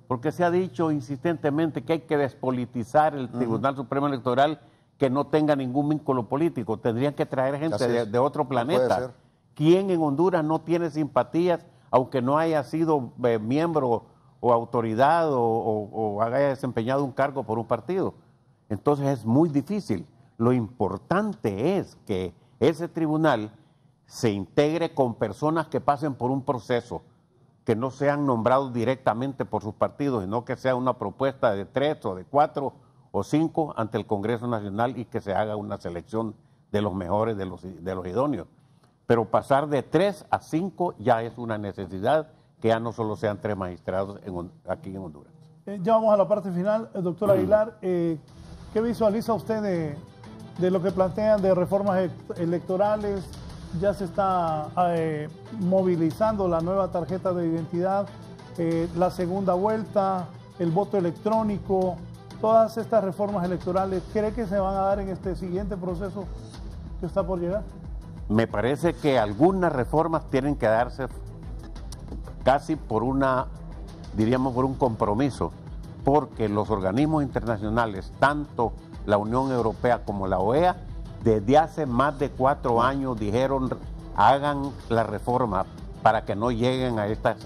porque se ha dicho insistentemente que hay que despolitizar el Tribunal Supremo Electoral, que no tenga ningún vínculo político. Tendrían que traer gente de otro planeta. ¿Quién en Honduras no tiene simpatías, aunque no haya sido miembro o autoridad o haya desempeñado un cargo por un partido? Entonces es muy difícil. Lo importante es que ese tribunal se integre con personas que pasen por un proceso que no sean nombrados directamente por sus partidos, sino que sea una propuesta de 3 o de 4 o 5 ante el Congreso Nacional y que se haga una selección de los mejores, de los idóneos. Pero pasar de 3 a 5 ya es una necesidad, que ya no solo sean 3 magistrados aquí en Honduras. Ya vamos a la parte final. Doctor Aguilar, ¿qué visualiza usted de lo que plantean de reformas electorales? Ya se está movilizando la nueva tarjeta de identidad, la segunda vuelta, el voto electrónico, todas estas reformas electorales. ¿Cree que se van a dar en este siguiente proceso que está por llegar? Me parece que algunas reformas tienen que darse casi por diríamos por un compromiso, porque los organismos internacionales, tanto la Unión Europea como la OEA, desde hace más de 4 años dijeron hagan la reforma para que no lleguen a estas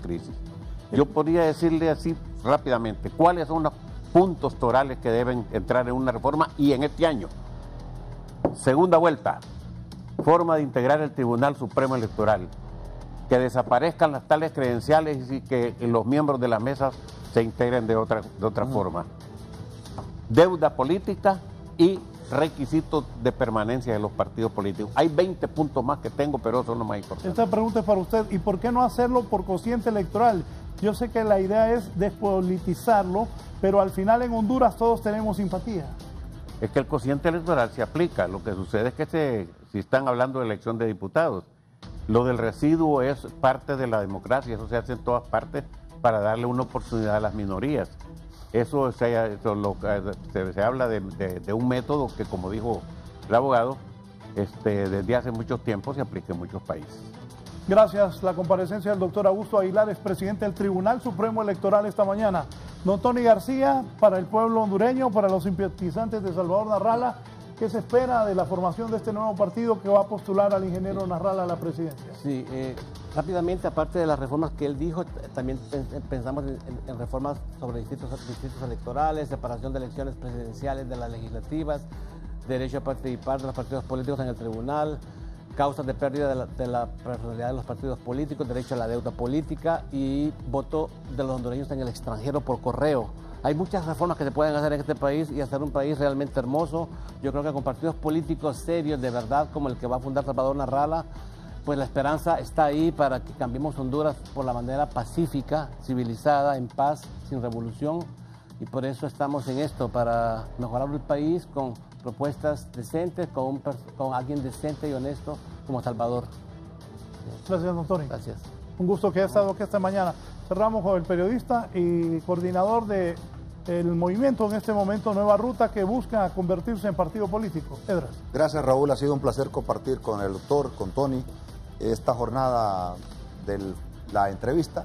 crisis. Yo podría decirle así rápidamente cuáles son los puntos torales que deben entrar en una reforma y en este año. Segunda vuelta, forma de integrar el Tribunal Supremo Electoral, que desaparezcan las tales credenciales y que los miembros de las mesas se integren de otra forma. Deuda política y requisitos de permanencia de los partidos políticos. Hay 20 puntos más que tengo, pero eso es lo más importante. Esta pregunta es para usted. ¿Y por qué no hacerlo por cociente electoral? Yo sé que la idea es despolitizarlo, pero al final en Honduras todos tenemos simpatía. Es que el cociente electoral se aplica. Lo que sucede es que si están hablando de elección de diputados, lo del residuo es parte de la democracia. Eso se hace en todas partes para darle una oportunidad a las minorías. Eso se habla de un método que, como dijo el abogado, desde hace mucho tiempo se aplica en muchos países. Gracias. La comparecencia del doctor Augusto Aguilar, es presidente del Tribunal Supremo Electoral esta mañana. Don Tony García, para el pueblo hondureño, para los simpatizantes de Salvador Narrala, ¿qué se espera de la formación de este nuevo partido que va a postular al ingeniero Narrala a la presidencia? Sí, rápidamente, aparte de las reformas que él dijo, también pensamos en reformas sobre distritos electorales, separación de elecciones presidenciales de las legislativas, derecho a participar de los partidos políticos en el tribunal, causas de pérdida de la personalidad de los partidos políticos, derecho a la deuda política y voto de los hondureños en el extranjero por correo. Hay muchas reformas que se pueden hacer en este país y hacer un país realmente hermoso. Yo creo que con partidos políticos serios de verdad, como el que va a fundar Salvador Narrala, pues la esperanza está ahí para que cambiemos Honduras por la manera pacífica, civilizada, en paz, sin revolución. Y por eso estamos en esto, para mejorar el país con propuestas decentes, con alguien decente y honesto como Salvador. Gracias, don Tony. Gracias. Un gusto que haya estado aquí esta mañana. Cerramos con el periodista y coordinador del movimiento en este momento, Nueva Ruta, que busca convertirse en partido político. Edras. Gracias, Raúl. Ha sido un placer compartir con el doctor, con Tony, esta jornada de la entrevista.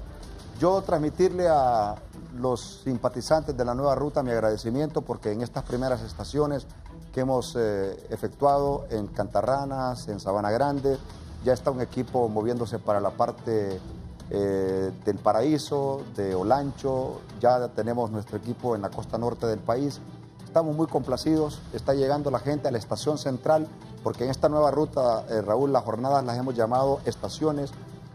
Yo transmitirle a los simpatizantes de la Nueva Ruta mi agradecimiento, porque en estas primeras estaciones que hemos efectuado en Cantarranas, en Sabana Grande, ya está un equipo moviéndose para la parte del Paraíso, de Olancho, ya tenemos nuestro equipo en la costa norte del país. Estamos muy complacidos, está llegando la gente a la estación central, porque en esta nueva ruta, Raúl, las jornadas las hemos llamado estaciones,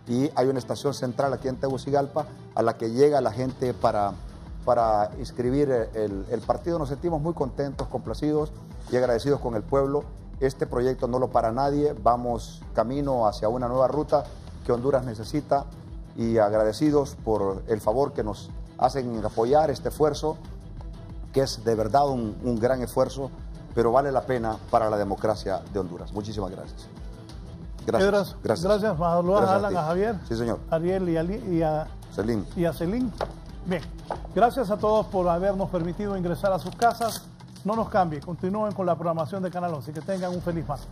y hay una estación central aquí en Tegucigalpa a la que llega la gente para inscribir el partido. Nos sentimos muy contentos, complacidos y agradecidos con el pueblo. Este proyecto no lo para nadie, vamos camino hacia una nueva ruta que Honduras necesita, y agradecidos por el favor que nos hacen en apoyar este esfuerzo, que es de verdad un gran esfuerzo, pero vale la pena para la democracia de Honduras. Muchísimas gracias. Gracias. Gracias. A Alan, a Javier, sí, señor. Ariel y a Celín. Bien, gracias a todos por habernos permitido ingresar a sus casas. No nos cambie, continúen con la programación de Canal 11. Que tengan un feliz martes.